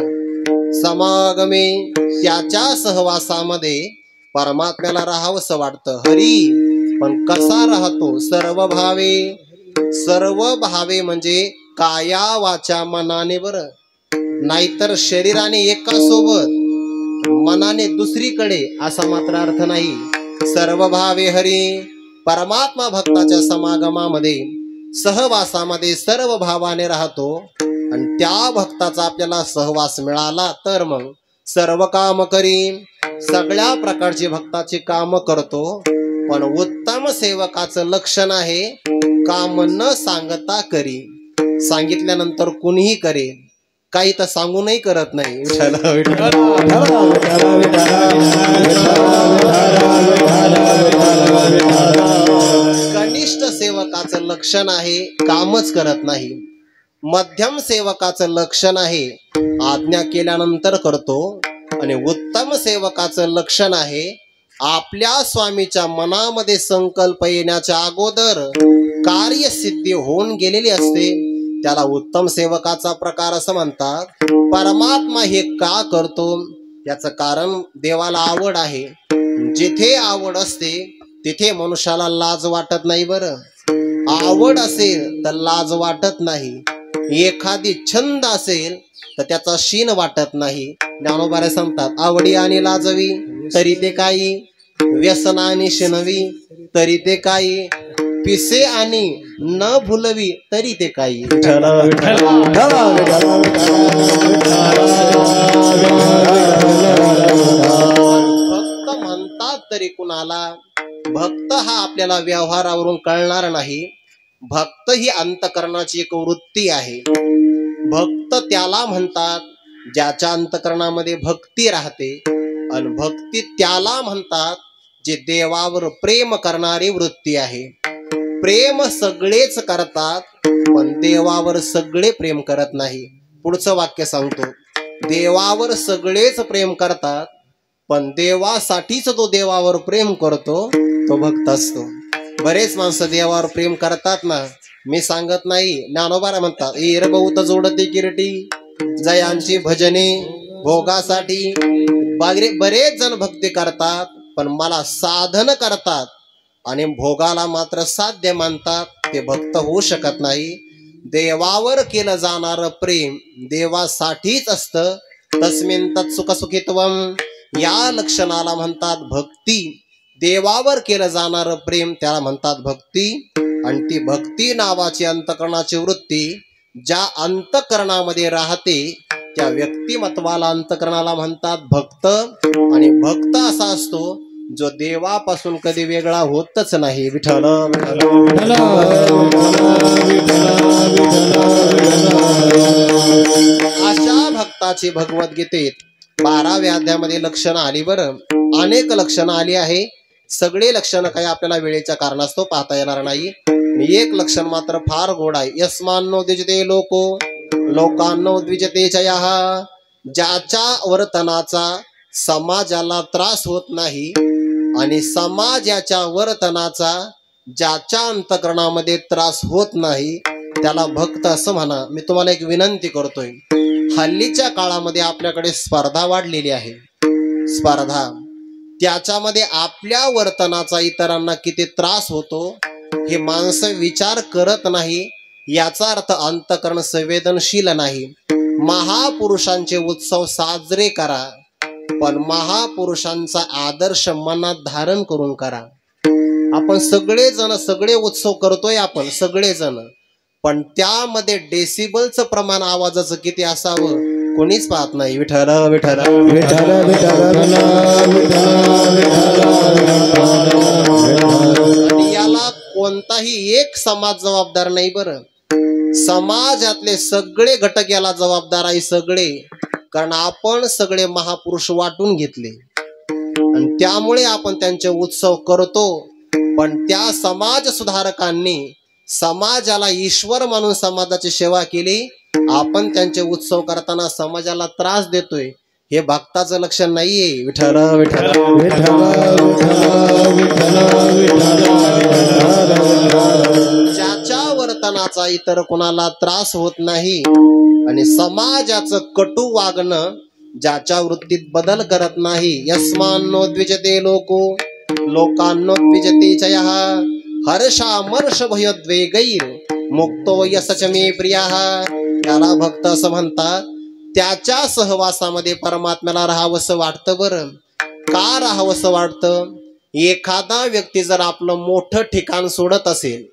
समागमे त्याच्या सहवासामध्ये परमात्म्याला राहावंसं वाटतं. हरी पण कसा राहतो? सर्व भावे, सर्व भावे म्हणजे काया वाचा मनाने. बरं, नाहीतर शरीराने एका सोबत मनाने दुसरीकडे असा मात्र अर्थ नाही. सर्व भावे हरी, परमात्मा भक्ताच्या समागमामध्ये सहवासामध्ये सर्व भावाने राहतो आणि त्या भक्ताचा आपल्याला सहवास मिळाला तर मग सर्व काम करी, सगळ्या प्रकारचे भक्ताचे काम करतो. पण उत्तम सेवकाचं लक्षण आहे काम न सांगता करी. सांगितल्यानंतर कुणीही करेल, काही तर सांगूनही करत नाही. कनिष्ठ सेवकाचं लक्षण आहे कामच करत नाही. मध्यम सेवकाचं लक्षण आहे आज्ञा केल्यानंतर करतो. आणि उत्तम सेवकाचं लक्षण आहे आपल्या स्वामीच्या मनामध्ये संकल्प येण्याच्या अगोदर कार्यसिद्धी होऊन गेलेली असते. त्याला उत्तम सेवकाचा प्रकार असं म्हणतात. परमात्मा हे का करतो? याचं कारण देवाला आवड आहे. जिथे आवड असते तिथे मनुष्याला लाज वाटत नाही. बरं, आवड असेल तर लाज वाटत नाही. एखादी छंद असेल तर त्याचा शीन वाटत नाही. ज्ञानोबारे सांगतात आवडी आणि लाजवी तरी ते काही, व्यसन आणि शिनवी तरी ते काही, पिसे आणि न भुलवी तरी ते काही. भक्त म्हणतात तरी कुणाला? भक्त हा आपल्याला व्यवहारावरून कळणार नाही. भक्त ही अंतकरणाची एक वृत्ती आहे. भक्त त्याला म्हणतात ज्याच्या अंतकरणामध्ये भक्ती राहते. आणि भक्ती त्याला म्हणतात जे देवावर प्रेम करणारी वृत्ती आहे. प्रेम सगळेच करतात पण देवावर सगळे प्रेम करत नाही. पुढचं वाक्य सांगतो, देवावर सगळेच प्रेम करतात पण देवासाठीच तो देवावर प्रेम करतो तो भक्त असतो. बरेच माणसं देवावर प्रेम करतात ना, मी सांगत नाही. ज्ञानोबा म्हणतात एर बहुत जोडते किरटी जयांची भजने भोगासाठी. बरेच जण भक्ती करतात पण मला साधन करतात आणि भोगाला मात्र साध्य मानतात. ते भक्त होऊ शकत नाही. देवावर केलं जाणारं प्रेम देवासाठीच असतं. तस्मिन् तत्सुखसुखित्वम या लक्षणाला म्हणतात भक्ती. देवावर केलं जाणारं प्रेम त्याला म्हणतात भक्ती. आणि ती भक्ती नावाची अंतकरणाची वृत्ती ज्या अंतकरणामध्ये राहते त्या व्यक्तिमत्वाला अंतकरणाला म्हणतात भक्त. आणि भक्त असा असतो जो देवापासून कधी वेगळा होतच नाही. विठ्ठल अशा भक्ताची भगवद्गीतेत 12व्या अध्यायामध्ये लक्षणं आली. बरं, अनेक लक्षणं आली आहे. सगळे लक्षणं काही आपल्याला वेळेच्या कारणास्तव पाहता येणार नाही. एक लक्षण मात्र फार गोड आहे. यस्मान्नो द्विजते लोको लोकांनो द्विजते चयः. ज्याच्या वर्तनाचा समाजाला त्रास होत नाही आणि समाजाच्या वर्तनाचा ज्याच्या अंतकरणामध्ये त्रास होत नाही त्याला भक्त असं म्हणा. मी तुम्हाला एक विनंती करतोय, हल्लीच्या काळामध्ये आपल्याकडे स्पर्धा वाढलेली आहे. स्पर्धा, त्याच्यामध्ये आपल्या वर्तनाचा इतरांना किती त्रास होतो हे माणसं विचार करत नाही. याचा अर्थ अंतकरण संवेदनशील नाही. महापुरुषांचे उत्सव साजरे करा, पण महापुरुषांचा आदर्श मनात धारण करून करा. आपण सगळेजण सगळे उत्सव करतोय, आपण सगळेजण, पण त्यामध्ये डेसिबलचं प्रमाण आवाजाचं किती असावं कोणीच पाहत नाही. विठ्ठल विठ्ठल विठ्ठल विठ्ठल आणि याला कोणताही एक समाज जबाबदार नाही. बरं, समाजातले सगळे घटक याला जबाबदार आहे, सगळे. कारण आपण सगळे महापुरुष वाटून घेतले आणि त्यामुळे आपण त्यांचे उत्सव करतो. पण त्या समाज सुधारकांनी समाजाला ईश्वर मानून समाजाची सेवा केली. आपण त्यांचे उत्सव करताना समाजाला त्रास देतोय, हे भक्ताचं लक्षण नाहीये. विठ्ठल विठ्ठल ज्याच्या वर्तनाचा इतर कोणाला त्रास होत नाही आणि समाजाचं कटू वागणं ज्याच्या वृत्तीत बदल करत नाही. यस्मान्नो द्विजते लोको लोकांनो द्विजते चयः हर्षामर्ष भयोद्वेगैर मुक्तो यस्य मे प्रियः. त्याला भक्त असं म्हणतात. त्याच्या सहवासामध्ये परमात्म्याला राहावंसं वाटतं. बरं, का राहावंसं वाटतं? एखादा व्यक्ती जर आपलं मोठं ठिकाण सोडत असेल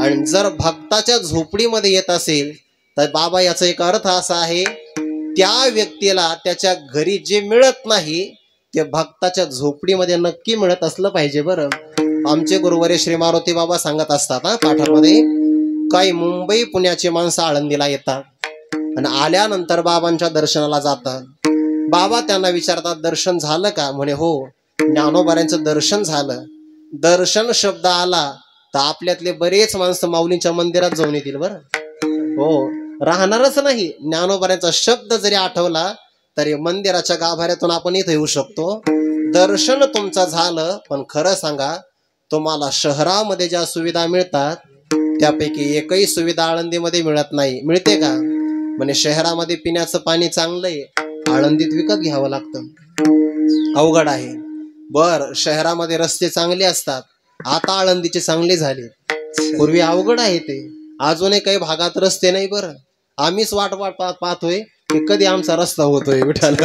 आणि जर भक्ताच्या झोपडीमध्ये येत असेल तर बाबा याचा एक अर्थ असा आहे, त्या व्यक्तीला त्याच्या घरी जे मिळत नाही ते भक्ताच्या झोपडीमध्ये नक्की मिळत असलं पाहिजे. बरं, आमचे गुरुवर्य श्री मारुती बाबा सांगत असतात पाठामध्ये, काही मुंबई पुण्याची माणसं आळंदीला येतात आणि आल्यानंतर बाबांच्या दर्शनाला जातात. बाबा त्यांना विचारतात, दर्शन झालं का? म्हणे हो, ज्ञानोबाऱ्यांचं दर्शन झालं. दर्शन शब्द आला तर आपल्यातले बरेच माणसं माऊलींच्या मंदिरात जाऊन येतील. बरं, हो, राहणारच नाही. ज्ञानोबाऱ्यांचा शब्द जरी आठवला तरी मंदिराच्या गाभाऱ्यातून आपण इथे येऊ शकतो. दर्शन तुमचं झालं, पण खरं सांगा, तुम्हाला शहरामध्ये ज्या सुविधा मिळतात त्यापैकी एकही सुविधा आळंदीमध्ये मिळत नाही. मिळते का? म्हणजे शहरामध्ये पिण्याचं पाणी चांगलं आहे, आळंदीत विकत घ्यावं लागतं, अवघड आहे. बर, शहरामध्ये रस्ते चांगले असतात, आता आळंदीचे चांगले झाले, पूर्वी अवघड आहे ते. अजूनही काही भागात रस्ते नाही. बरं, आम्हीच वाट पाहतोय की कधी आमचा रस्ता होतोय. विठ्ठल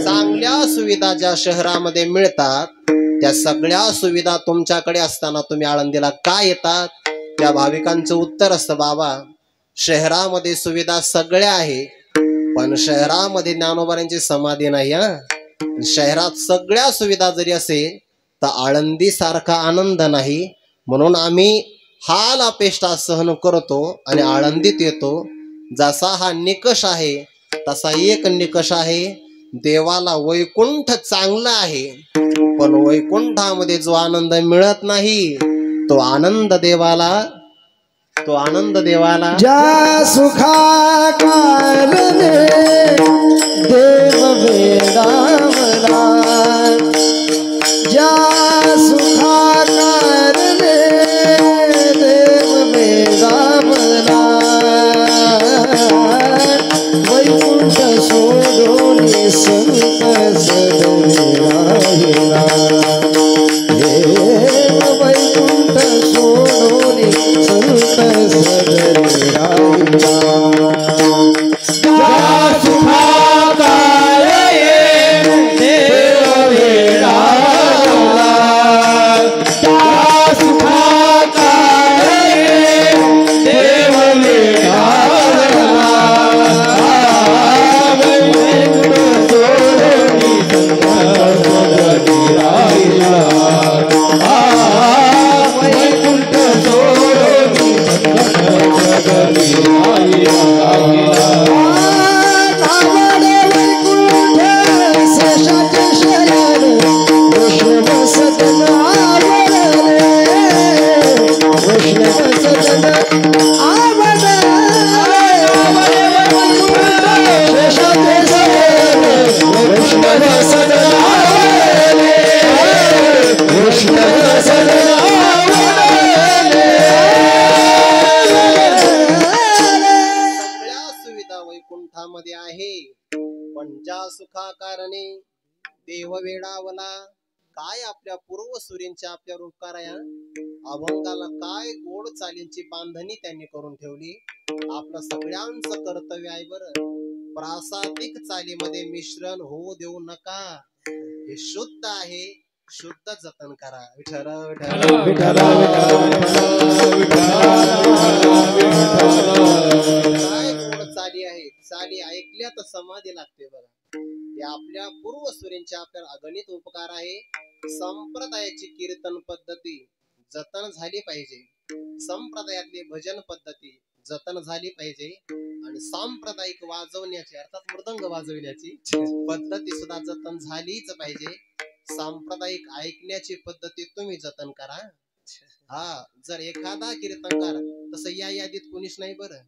चांगल्या सुविधा ज्या शहरामध्ये मिळतात त्या सगळ्या सुविधा तुमच्याकडे असताना तुम्ही आळंदीला का येतात? त्या भाविकांचं उत्तर असतं, बाबा शहरामध्ये सुविधा सगळ्या आहे, पण शहरामध्ये ज्ञानोबाऱ्यांची समाधी नाही. शहरात सगळ्या सुविधा जरी असेल तर आळंदी सारखा आनंद नाही. म्हणून आम्ही हाल अपेष्टा सहन करतो आणि आळंदीत येतो. जसा हा निकष आहे तसा एक निकष आहे, देवाला वैकुंठ चांगला आहे, पण वैकुंठामध्ये जो आनंद मिळत नाही तो आनंद देवाला ज्या सुखा कारणे देव वेदावला, ज्या सुखा कारणे देव वेदावला, वैकुंठ सोडून संत सदरी राहिला, वैकुंठ सोडून संत सदरी राहिला. देव वेडावला काय आपल्या पूर्वसुरींच्या आपल्या रूपकाराया अभंगाला काय गोड चालींची बांधणी त्यांनी करून ठेवली. आपलं सगळ्यांचं कर्तव्य आहे बरं, प्रासादिक चालीमध्ये मिश्रण होऊ देऊ नका. हे शुद्ध आहे, शुद्ध जतन करा. विठ्ठल विठ्ठल काय गोड चाली आहेत, चाली ऐकल्या तर समाधी लागते बघा. हे आपल्या पूर्वसुरींच्या आपल्याला अगणित उपकार आहे. संप्रदायाची कीर्तन पद्धती जतन झाली पाहिजे, संप्रदायातली भजन पद्धती जतन झाली पाहिजे, आणि सांप्रदायिक वाजवण्याची अर्थात मृदंग वाजवण्याची पद्धती सुद्धा जतन झालीच पाहिजे. सांप्रदायिक ऐकण्याची पद्धती तुम्ही जतन करा. हा, जर एखादा कीर्तनकार तसं या यादीत कोणीच नाही बरं.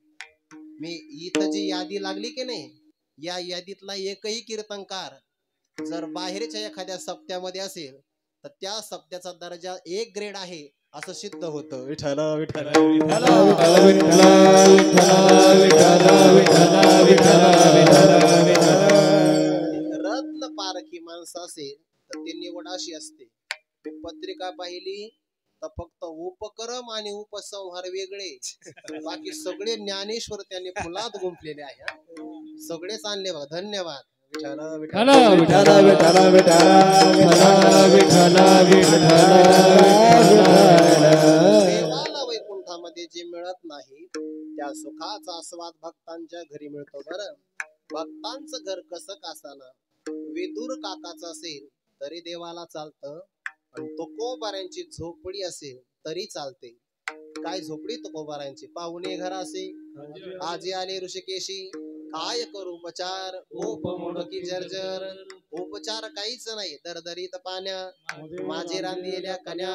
मी इथं जी यादी लागली की नाही, या यादीतला एकही कीर्तनकार जर बाहेरच्या एखाद्या सप्त्यामध्ये असेल तर त्या सप्त्याचा दर्जा 1 ग्रेड आहे असं सिद्ध होतं. विठ्ठल विठ्ठल रत्न पारखी माणसं असेल तर ती निवड अशी असते. मी पत्रिका पाहिली तर फक्त उपक्रम आणि उपसंहार वेगळे, बाकी सगळे ज्ञानेश्वर त्यांनी फुलात गुंफलेले आहे. सगळेच आणले बघा. धन्यवाद. विठ्ठल विठ्ठल विठ्ठल विठ्ठल विठ्ठल देवाला वैकुंठामध्ये जे मिळत नाही त्या सुखाचा आस्वाद भक्तांच्या घरी मिळतो बरं. भक्तांचं घर कसं कासाना विदूर काकाचं असेल तरी देवाला चालतं, आणि तुकोबाऱ्यांची झोपडी असेल तरी चालते. काय झोपडी तुकोबाऱ्यांची? पाहुणे घर असे आजी आले ऋषिकेशी, काय करू उपचार ओप मोडकी जर्जर. उपचार काहीच नाही, दरदरीत पाण्या माझे रांधलेल्या कन्या,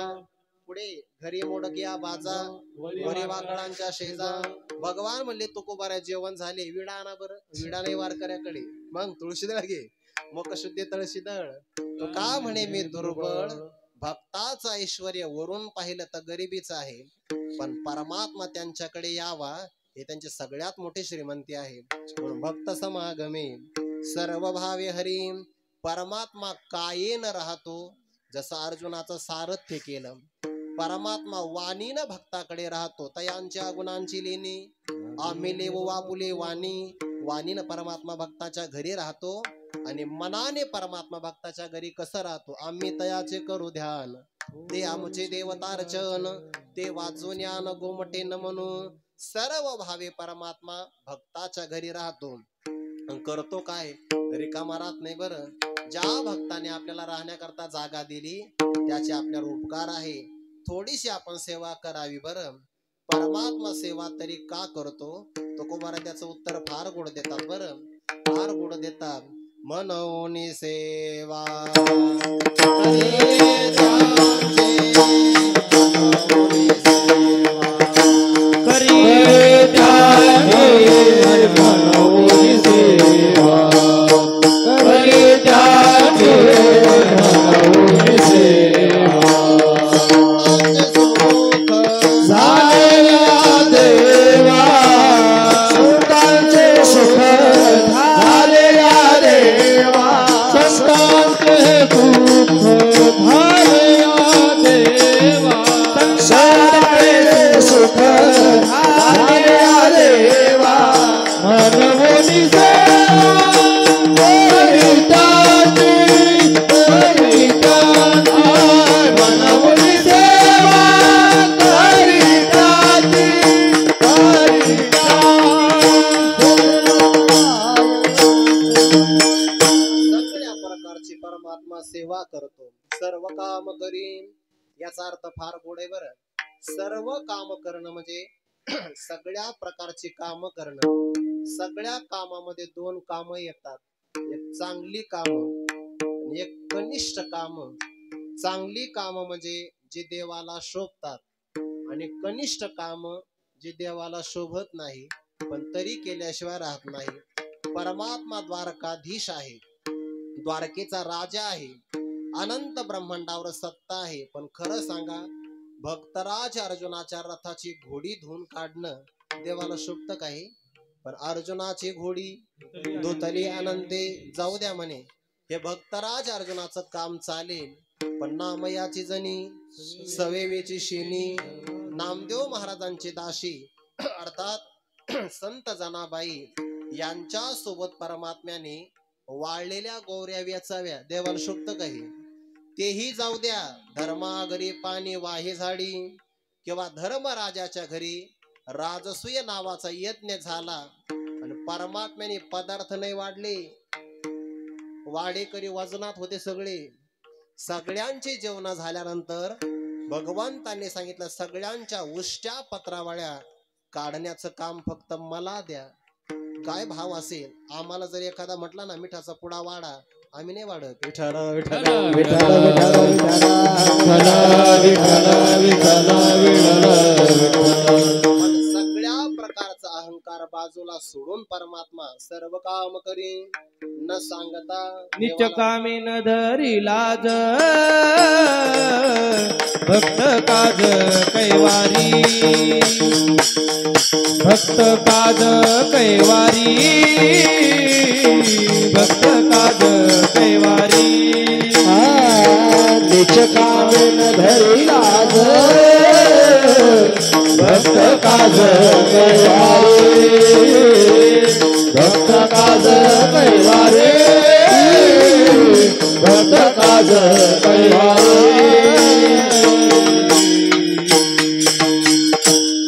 पुढे घरी मोडकिया बाजा वरी वाकळांच्या शेजा. भगवान म्हणले तुकोबाऱ्या जेवण झाले, विडा आणा बरं. विडा नाही वारकऱ्याकडे, मग तुळशीदळ घे, मग शुद्धी तळशी दळ. तो का म्हणे मी दुर्बळ, भक्ताचं ऐश्वर्य वरून पाहिलं तर गरिबीच आहे, पण परमात्मा त्यांच्याकडे यावा हे त्यांची सगळ्यात मोठी श्रीमंती आहे. म्हणून भक्त समागमे सर्व भावे हरी, परमात्मा कायेन राहतो जसं अर्जुनाचं सारथ्य केलं. परमात्मा वाणीनं भक्ताकडे राहतो, तयांच्या गुणांची लेणी आम्ही लेवो वापुले वाणी. वाणीनं परमात्मा भक्ताच्या घरी राहतो, आणि मनाने परमात्मा भक्ताच्या घरी कसं राहतो? आम्ही तयाचे करू ध्यान, ते आमचे देवतार्चन, ते वाचून ज्ञान गोमटे न म्हणू. सर्व भावे परमात्मा भक्ताच्या घरी राहतो. करतो काय? रिकामा राहत नाही बरं. ज्या भक्ताने आपल्याला राहण्याकरता जागा दिली त्याचे आपल्यावर उपकार आहे. थोडीशी आपण सेवा करावी बरं. परमात्मा सेवा तरी का करतो? तुकोबारा त्याचं उत्तर फार गोड देतात बरं, फार गोड देतात. मनोनी सेवा सेवा करतो. सर्व काम करीन याचा अर्थ फार गोड आहे बरं. सर्व काम करणं म्हणजे सगळ्या प्रकारची काम करणं. सगळ्या कामामध्ये 2 काम येतात, एक चांगली काम आणि एक कनिष्ठ काम. चांगली काम म्हणजे जे देवाला शोभतात, आणि कनिष्ठ काम जे देवाला शोभत नाही पण तरी केल्याशिवाय राहत नाही. परमात्मा द्वारकाधीश आहे, द्वारकेचा राजा आहे, अनंत ब्रह्मांडावर सत्ता आहे. पण खरं सांगा, भक्तराज अर्जुनाच्या रथाची घोडी धुवून काढणं देवाला शोभतं काही? पण अर्जुनाची घोडी धुतली अनंते जाऊ द्या म्हणे, हे भक्तराज अर्जुनाचं काम चालेल, पण नामयाची जणी सवेवेची शेणी नामदेव महाराजांची दाशी अर्थात संत जनाबाई यांच्या सोबत परमात्म्याने वाळलेल्या गोवऱ्या वेचाव्या. देवाला शोभत काही? तेही जाऊ द्या, धर्माघरी पाणी वाहे झाडी किंवा धर्मराजाच्या घरी राजसूय नावाचा यज्ञ झाला आणि परमात्म्याने पदार्थ नाही वाढले, वाडेकरी वजनात होते सगळे. सगळ्यांची जेवण झाल्यानंतर भगवंतांनी सांगितलं, सगळ्यांच्या उष्ट्या पत्रावळ्या काढण्याचं काम फक्त मला द्या. काय भाव असेल? आम्हाला जर एखादा म्हटला ना मिठाचा पुडा वाढा, आम्ही नाही वाढत. विठ्ठल विठ्ठल विठ्ठल विठ्ठल विठ्ठल विठ्ठल. पण सगळ्या प्रकारचा अहंकार बाजूला सोडून परमात्मा सर्व काम करी न सांगता नित्य कामी न धरी लाज भक्त काज कैवारी भक्त काज कैवारी भक्त काज कैवारी निच कामेन धरी लाज भक्त काज कैवारे भक्त काज कैवारे भक्त काज कैवारे.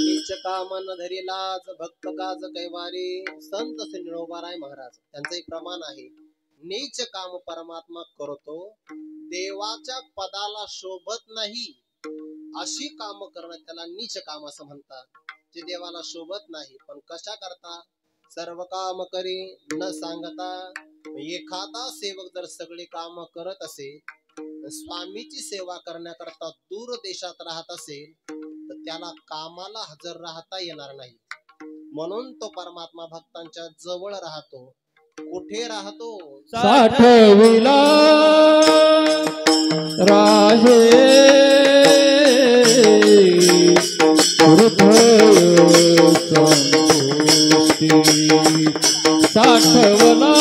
नीच कामन धरी लाज भक्त काज कैवारी. संत श्री निळोबाराय महाराज त्यांचं एक प्रमाण आहे. नीच काम परमात्मा करतो, देवाच्या पदाला शोभत नाही अशी काम करणं त्याला नीच काम असं म्हणतात, जे देवाला शोभत नाही. पण कशा करता? सर्व काम करी न सांगता. एखादा सेवक जर सगळी काम करत असेल, स्वामीची सेवा करण्याकरता दूर देशात राहत असेल, तर त्याला कामाला हजर राहता येणार नाही. म्हणून तो परमात्मा भक्तांच्या जवळ राहतो. कुठे राहतो? साठविला राहे साठवला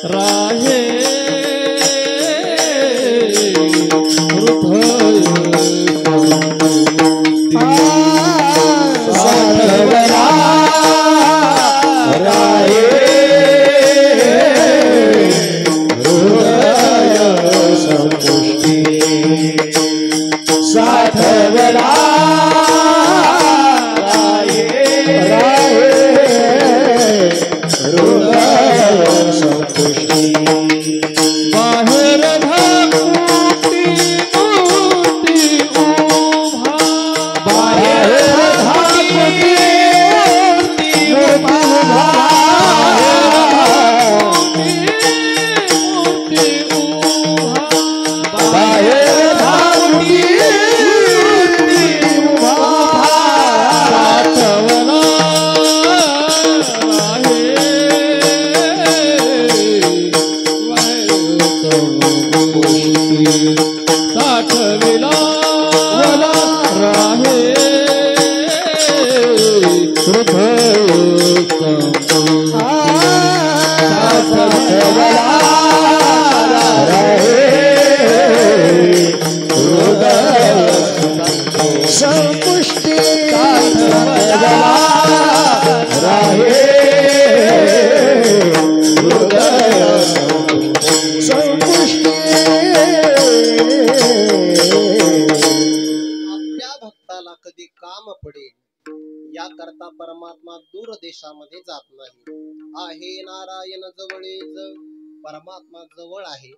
राहे साठवला राहे हृदय संपुष्टी. साठवला हृदय संपुष्टी. बाहेर धाकुटी मोठी उभा बाहेर धाकुटी मोठी उभा. बाहेर धाकुटी मोठी उभा. साठवला साठविला राहे संपुष्टी. राहे हृदय संपुष्टी. आपल्या भक्ताला कधी काम पडेल याकरता परमात्मा दूर देशामध्ये जात नाही. आहे नारायण जवळीच, परमात्मा जवळ आहे.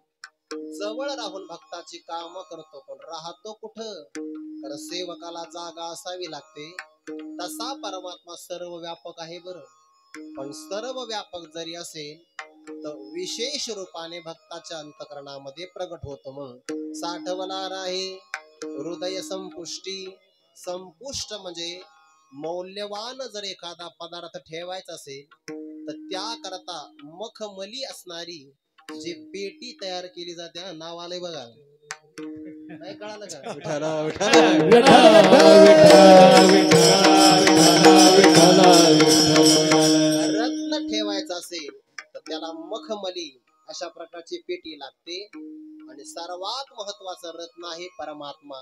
जवळ राहून भक्ताची काम करतो, पण राहतो कुठं? कारण सेवकाला जागा असावी लागते. तसा परमात्मा सर्व व्यापक आहे बरं, पण सर्व व्यापक जरी असेल तर विशेष रूपाने भक्ताच्या अंतकरणामध्ये प्रगट होतो. मग साठवला राहे हृदय संपुष्टी. संपुष्ट म्हणजे मौल्यवान जर एखादा पदार्थ ठेवायचा असेल तर त्याकरता मखमली असणारी जी पेटी तयार केली जाते, नाव आलंय बघा, नाही कळालं का? विठ्ठल रत्न ठेवायचा असेल तर त्याला मखमली अशा प्रकारची पेटी लागते आणि सर्वात महत्वाचं रत्न आहे परमात्मा.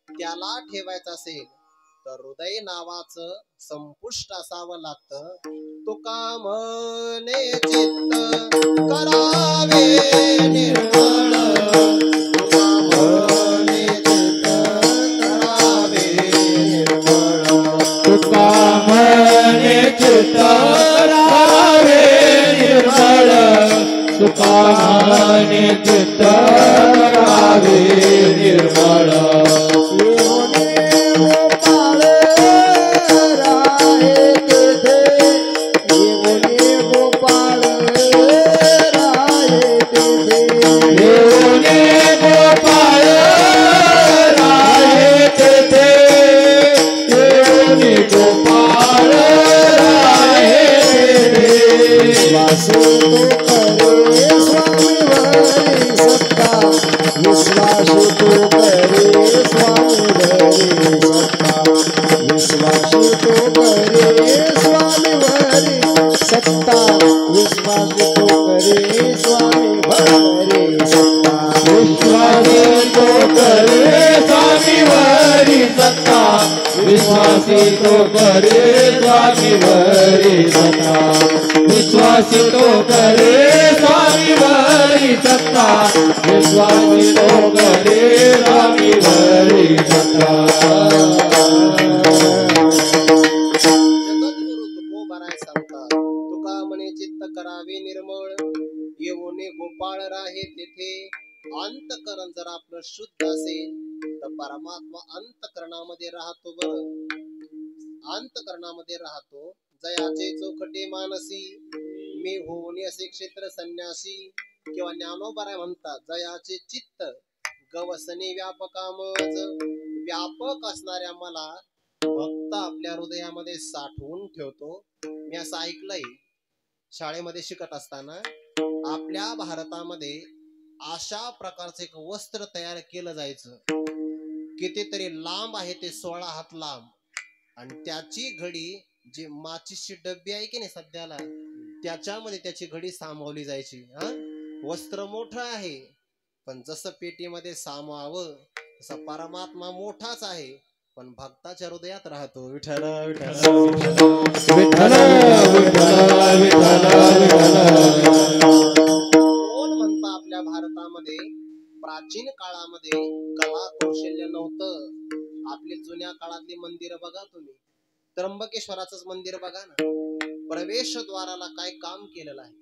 त्याला ठेवायचं असेल तर हृदय नावाचं संपुष्ट असावं लागतं. तुका म्हणे चित्त करावे निर्मळ, तुका म्हणे चित्त करावे निर्मळ, तुका म्हणे चित्त करावे निर्मळ, तुका म्हणे चित्त करावे निर्मळ. विश्वासी तो करे स्वामीवरी सत्ता, विश्वासी तो करे स्वामीवरी सत्ता, विश्वासी तो करे स्वामीवरी सत्ता. जगद्गुरु तुकोबाराय सांगतात, तुका म्हणे चित्त करावे निर्मळ, येऊने गोपाळ राहे तेथे. अंतकरण जर आपलं शुद्ध असेल तर परमात्मा अंतकरणामध्ये राहतो. अंतकरणामध्ये राहतो. जयाचे चौखटे मानसी, मी होऊन असे क्षेत्र संन्यासी. किंवा ज्ञानोबाराय म्हणतात, जयाचे चित्त गवसने व्यापकामच. व्यापक असणाऱ्या मला भक्त आपल्या हृदयामध्ये साठवून ठेवतो. मी असं ऐकलंय, शाळेमध्ये शिकत असताना आपल्या भारतामध्ये अशा प्रकारचं एक वस्त्र तयार केलं जायचं. कितीतरी लांब आहे ते, 16 हात लांब, आणि त्याची घडी जी माचीची डब्बी आहे की नाही सध्याला, त्याच्यामध्ये त्याची घडी सामावली जायची. वस्त्र मोठं आहे, पण जसं पेटीमध्ये सामावं तसा परमात्मा मोठाच आहे, पण भक्ताच्या हृदयात राहतो. विठ्ठल विठ्ठल विठ्ठल विठ्ठल विठ्ठल. कोण म्हणता आपल्या भारतामध्ये प्राचीन काळामध्ये कला कौशल्य नव्हतं? आपली जुन्या काळातली मंदिर बघा तुम्ही, त्र्यंबकेश्वराचंच मंदिर बघा ना, प्रवेशद्वाराला काय काम केलेलं आहे.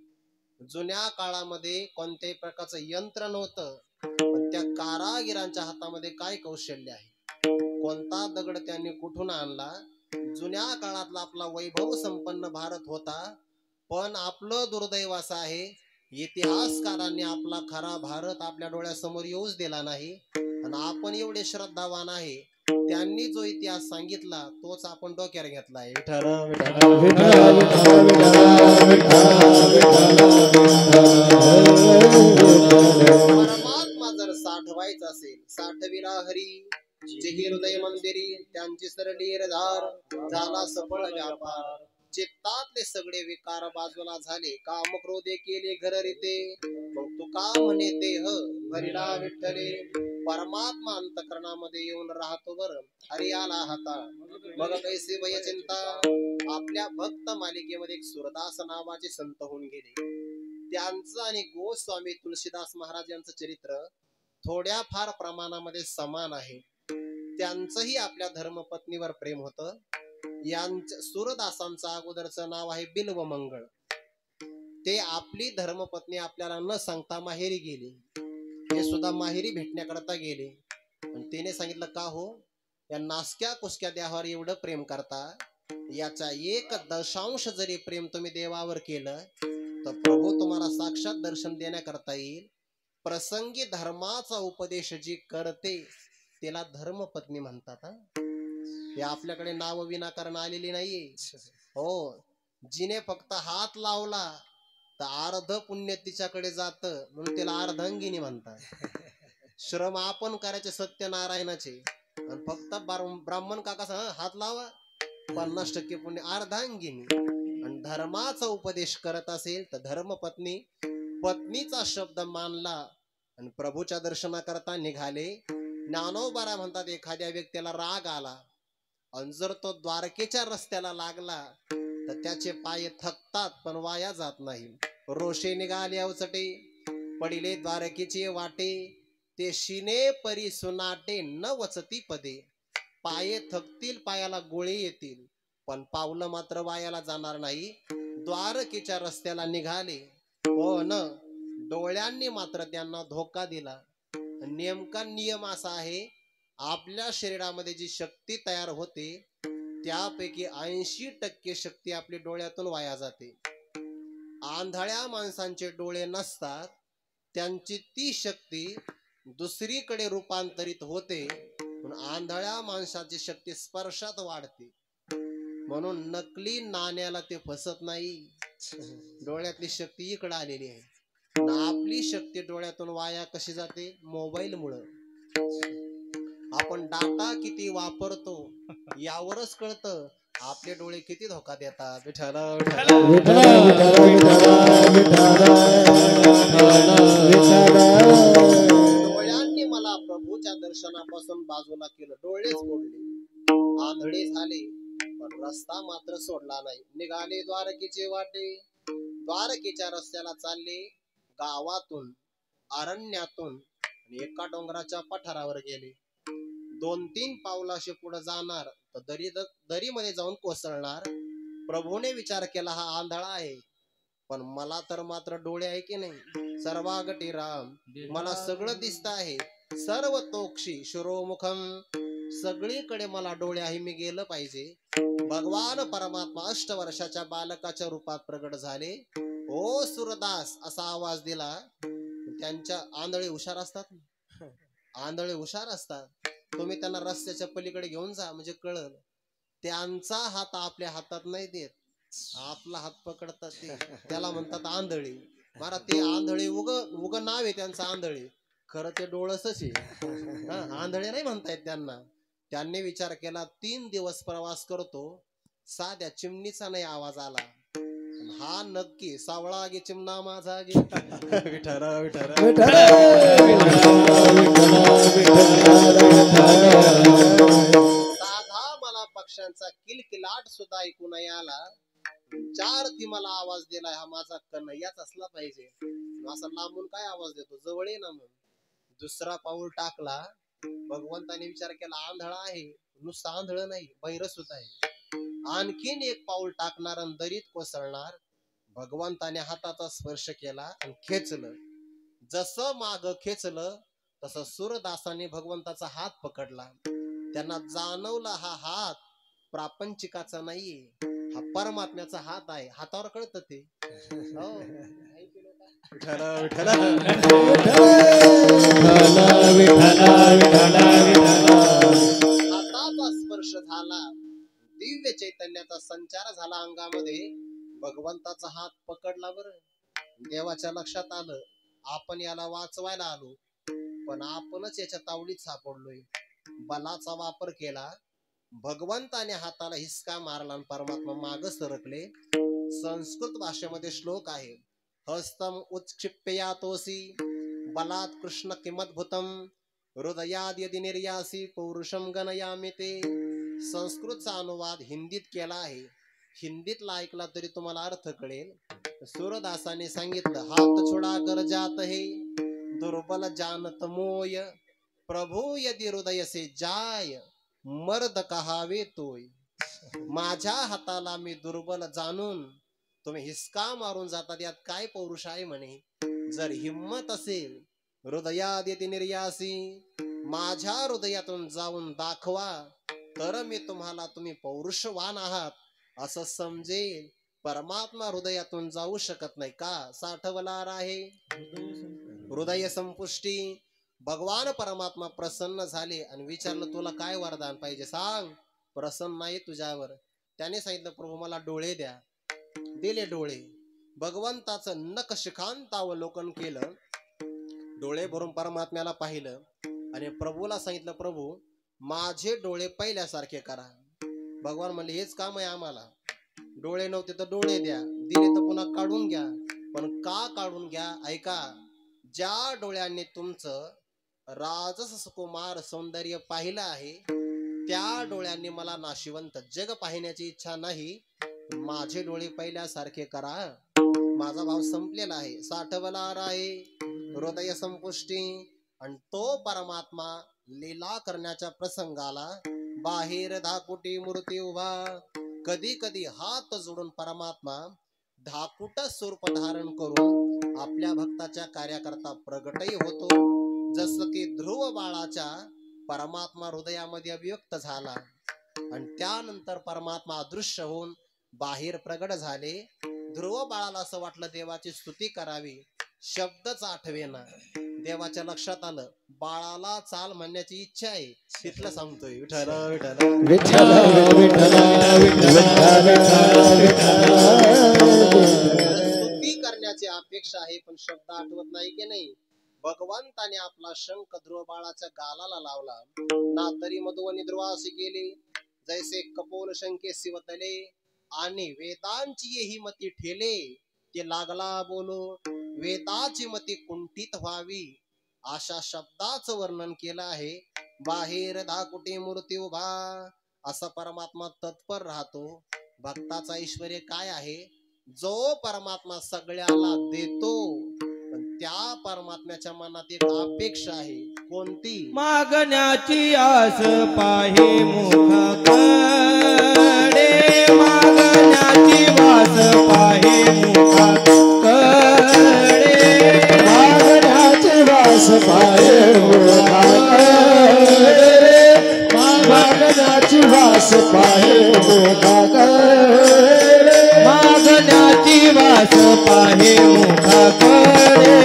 जुन्या काळामध्ये कोणत्याही प्रकारचं यंत्र नव्हतं, पण त्या कारागिरांच्या हातामध्ये काय कौशल्य आहे, कोणता दगड त्यांनी कुठून आणला. जुन्या काळातला आपला वैभव संपन्न भारत होता, पण आपलं दुर्दैव असं आहे, इतिहासकारांनी आपला खरा भारत आपल्या डोळ्यासमोर येऊच दिला नाही. आणि आपण एवढे श्रद्धावान आहे, त्यांनी जो इतिहास सांगितला तोच आपण डोक्यावर घेतलाय. परमात्मा जर साठवायचा असेल, साठविला हरी जेही हृदय मंदिरी, त्यांची सरली धार झाला सफळ व्यापार. चित्तातले सगळे विकार बाजूला झाले, काम क्रोधे केले घर रीते. मग तुका म्हणे देह भरिला विठ्ठले, परमात्मा अंतकरणामध्ये येऊन राहतो. बरं हरी आला हाता मग कैसे भय चिंता. आपल्या भक्त मालिकेमध्ये एक सुरदास नावाचे संत होऊन गेले. त्यांचं आणि गोस्वामी तुलसीदास महाराज यांचं चरित्र थोड्या फार प्रमाणामध्ये समान आहे. त्यांचंही आपल्या धर्मपत्नीवर प्रेम होतं. यांच्या सुरदासांचं अगोदरचं नाव आहे बिल्वमंगळ. ते आपली धर्मपत्नी आपल्याला न सांगता माहेरी गेली. हे सुद्धा माहेरी भेटण्याकरता गेले. आणि तिने सांगितलं, का हो या नासक्या कुसक्या देहावर एवढं प्रेम करता, याचा 1/10 जरी प्रेम तुम्ही देवावर केलं तर प्रभू तुम्हाला साक्षात दर्शन देण्याकरता येईल. प्रसंगी धर्माचा उपदेश जी करते त्याला धर्मपत्नी म्हणतात. हे आपल्याकडे नाव विनाकारण आलेली नाहीये. हो, जिने फक्त हात लावला तर अर्ध पुण्य तिच्याकडे जात, म्हणून त्याला अर्धांगिनी म्हणतात. श्रम आपण करायचे सत्यनारायणाचे, आणि फक्त ब्राह्मण काका हात लावा 50% पुण्य, अर्धांगिनी. आणि धर्माचा उपदेश करत असेल तर धर्मपत्नी पत्नीचा शब्द मानला आणि प्रभूच्या दर्शनाकरता निघाले. ज्ञानोबा म्हणतात एखाद्या व्यक्तीला राग आला आणि जर तो द्वारकेच्या रस्त्याला लागला तर त्याचे पाय थकतात पण वाया जात नाही. रोषे निघाले अवचटे पडिले द्वारकेचे वाटे, ते शिने परी सुनाटे न वचती पदे. पाये थकतील, पायाला गोळे येतील, पण पावलं मात्र वायाला जाणार नाही. द्वारकेच्या रस्त्याला निघाले पण डोळ्यांनी मात्र त्यांना धोका दिला. नेमका नियम असा आहे, आपल्या शरीरामध्ये जी शक्ती तयार होते त्यापैकी 80% शक्ती आपल्या डोळ्यातून वाया जाते. आंधळ्या माणसांचे डोळे नसतात, त्यांची ती शक्ती दुसरीकडे रूपांतरित होते. आंधळ्या माणसाची शक्ती स्पर्शात वाढते, म्हणून नकली नाण्याला ते फसत नाही. डोळ्यातली शक्ती इकडे आलेली आहे. आपली शक्ती डोळ्यातून वाया कशी जाते? मोबाईल मुळे. आपण डाटा किती वापरतो यावरच कळतं आपले डोळे किती धोका देतात. विठ्ठल डोळ्यांनी मला प्रभूच्या दर्शनापासून बाजूला केलं, डोळेच फोडले, आंधळे झाले, पण रस्ता मात्र सोडला नाही. निघाले द्वारकेचे वाटे, द्वारकेच्या रस्त्याला चालले. गावातून अरण्यातून एका डोंगराच्या पठारावर गेले. 2-3 पावलाशे पुढे जाणार तर दरीमध्ये जाऊन कोसळणार. प्रभूने विचार केला, हा आंधळा आहे पण मला तर मात्र डोळे आहे की नाही. सर्वागटी राम, मला सगळं दिसत आहे. सर्व तोक्षी शिरोमुखम, सगळीकडे मला डोळे आहे, मी गेलं पाहिजे. भगवान परमात्मा 8 वर्षाच्या बालकाच्या रूपात प्रगट झाले. ओ सुरदास असा आवाज दिला. त्यांच्या आंधळे हुशार असतात, आंधळे हुशार असतात. तुम्ही त्यांना रस्त्याच्या पलीकडे घेऊन जा म्हणजे कळल. त्यांचा हात आपल्या हातात नाही देत, आपला हात पकडतात ते, त्याला म्हणतात आंधळे. मारा ते आंधळे उग नाव आहे त्यांचं आंधळे, खरं ते डोळसच आहे. आंधळे नाही म्हणतायत त्यांना. त्यांनी विचार केला 3 दिवस प्रवास करतो, साध्या चिमणीचा नाही आवाज आला, हा नक्की सावळा गे चिमणा माझा गे. विठ्ठल विठ्ठल साधा मला पक्ष्यांचा किलकिलाट सुद्धा ऐकू नाही आला. 4 ती मला आवाज दिलाय, हा माझा कन्हैयाच असला पाहिजे. असा लांबून काय आवाज देतो, जवळ ये ना. मग दुसरा पाऊल टाकला. भगवंताने विचार केला आंधळा आहे, नुसतं आंधळ नाही बहिर सुद्धा आहे. आणखीन एक पाऊल टाकणार आणि दरीत कोसळणार. भगवंताने हाताचा स्पर्श केला आणि खेचलं. जसं माग खेचलं तसं सूरदासाने भगवंताचा हात पकडला. त्यांना जाणवला हा हात प्रापंचिकाचा नाहीये, हा परमात्म्याचा हात आहे. हातावर कळतं ते. हाताचा स्पर्श झाला, दिव्य चैतन्याचा संचार झाला अंगामध्ये. भगवंताचा हात पकडला. बरं, देवाच्या लक्षात आलं आपण याला वाचवायला आलो पण आपणच याच्या तावडीत सापडलोय. बलाचा वापर केला. भगवंताने हाताला हिसका मारला आणि परमात्मा माग सरकले. संस्कृत भाषेमध्ये श्लोक आहे, हस्तम उत्क्षिप्यातोसी बलात् कृष्ण किमद्भुतम हृदयाद यदि निर्यासी पौरुषम गणयामि ते. संस्कृतचा अनुवाद हिंदीत केला आहे. हिंदीतला ऐकला तरी तुम्हाला अर्थ कळेल. सूरदासाने सांगितलं, हात छोडा कर जात है दुर्बल जानत मोय, प्रभु यदि हृदय से जाय मर्द कहावे तोय. माझ्या हाताला मी दुर्बल जाणून तुम्ही हिसका मारून जातात, यात काय पौरुष आहे म्हणे. जर हिम्मत असेल हृदयात यदि निर्यासी, माझ्या हृदयातून जाऊन दाखवा तर मी तुम्हाला तुम्ही पौरुषवान आहात असं समजेल. परमात्मा हृदयातून जाऊ शकत नाही का? साठवणार आहे हृदय संपुष्टी. भगवान परमात्मा प्रसन्न झाले आणि विचारलं तुला काय वरदान पाहिजे सांग. प्रसन्न नाही तुझ्यावर. त्याने सांगितलं प्रभू मला डोळे द्या. दिले डोळे. भगवंताचं नखशिखांतावलोकन केलं. डोळे भरून परमात्म्याला पाहिलं आणि प्रभूला सांगितलं प्रभू माझे डोळे पहिल्यासारखे करा. भगवान म्हणले हेच काम आहे आम्हाला. डोळे नव्हते तर डोळे द्या, दिले तर पुन्हा काढून घ्या. पण का काढून घ्या ऐका. ज्या डोळ्यांनी तुमचं राजस कुमार सौंदर्य पाहिलं आहे त्या डोळ्यांनी मला नाशिवंत जग पाहण्याची इच्छा नाही. माझे डोळे पहिल्यासारखे करा. माझा भाव संपलेला आहे, साठवला आहे हृदय संपुष्टी. आणि तो परमात्मा लीला करण्याच्या प्रसंगाला बाहेर धाकुटी मूर्ती उभा. कधी कधी हात जोडून परमात्मा धाकुट स्वरूप धारण करून आपल्या भक्ताच्या कार्याकरता प्रगटही होतो. जसं की ध्रुव बाळाच्या परमात्मा हृदयामध्ये अभिव्यक्त झाला आणि त्यानंतर परमात्मा अदृश्य होऊन बाहेर प्रगट झाले. ध्रुव बाळाला असं वाटलं देवाची स्तुती करावी, शब्दच आठवेना. देवाच्या लक्षात आलं बाळाला चाल म्हणण्याची इच्छा आहे, तिथलं सांगतोय विठ्ठल विठ्ठल विठ्ठल विठ्ठल स्तुती करण्याची अपेक्षा आहे पण शब्द आठवत नाही की नाही. भगवंताने आपला शंख ध्रुव बाळाच्या गालाला लावला ना तरी मधुवनी ध्रुवासी केली. जैसे कपोल शंके शिवतले आणि वेदांची ही मती ठेले. ते लागला बोलो वेदाची मती कुंठित व्हावी अशा शब्दाचं वर्णन केलं आहे. बाहेर धाकुटी मूर्ती उभा असा परमात्मा तत्पर राहतो. भक्ताचा ऐश्वर्य काय आहे, जो परमात्मा सगळ्याला देतो पण त्या परमात्म्याच्या मनात एक अपेक्षा आहे. कोणती? मागण्याची आस पाहे मुखाकडे, मागण्याची वास पाहे मुखाकडे, मागण्याची वास पाहे मुखाकडे, मागण्याची वास पाहे मुखाकडे, मागण्याची वास पाहे मुखाकडे,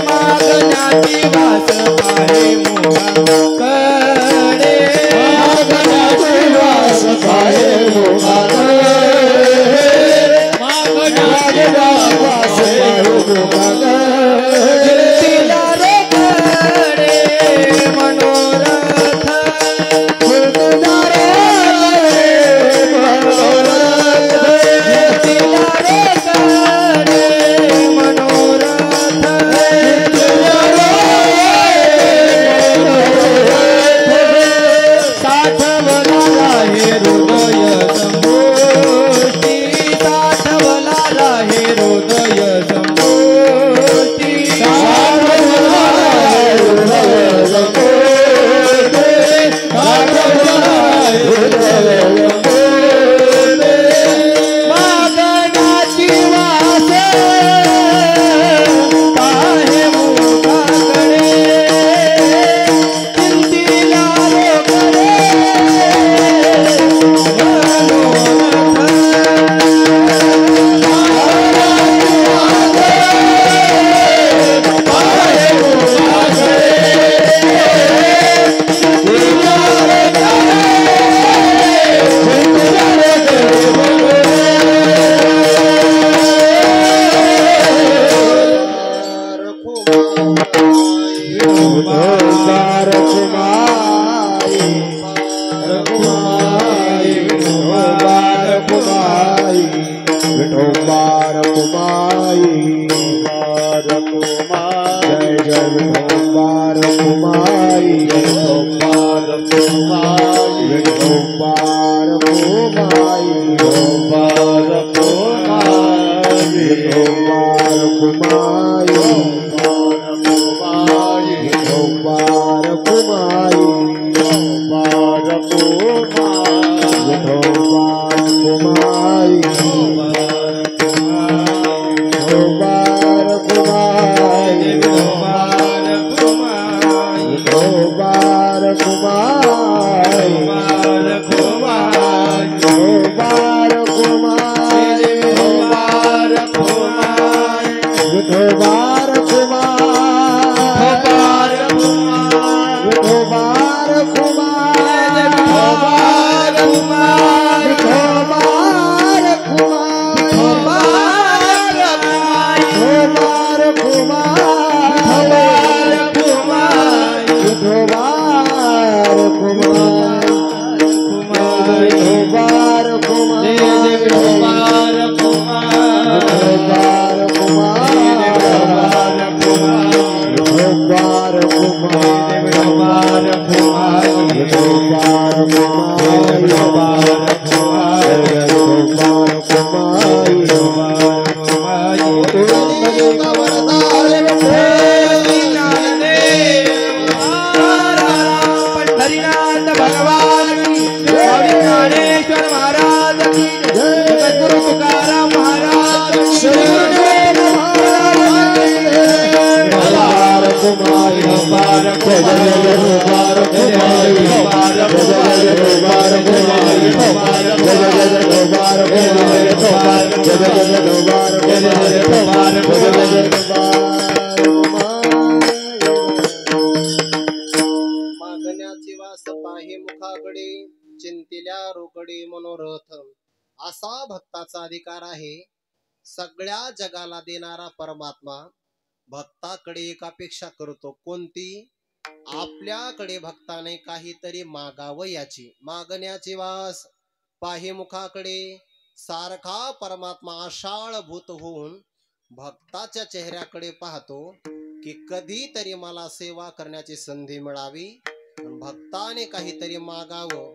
मागण्याची वास पाहे मुखाकडे, मागण्याची वास पाहे मुखाकडे, मागण्याची वास पाहे मुखाकडे. तिला रे कडे मनोरथ, तिला रे मनोरथ, तिला रे कडे मनोरथ, साठवला आहे हृदय संपुष्टी, साठवला आहे हृदय संपुष्टी, मागण्याची वास पाहे मुखाकडे, चिंतिला रोकडे Viఠોબા मागण्याची वास पाहे मुखाकडे, चिंतिल्या रोकडे मनोरथ. असा भक्ताचा अधिकार आहे. सगळ्या जगाला देणारा परमात्मा भक्ताकडे एक अपेक्षा करतो. कोणती? आपल्याकडे भक्ताने काहीतरी मागावं याची. मागण्याची वास पाहे मुखाकडे. सारखा परमात्मा आशाळभूत होऊन भक्ताच्या चेहऱ्याकडे पाहतो की कधीतरी मला सेवा करण्याची संधी मिळावी. भक्ताने काहीतरी मागावं.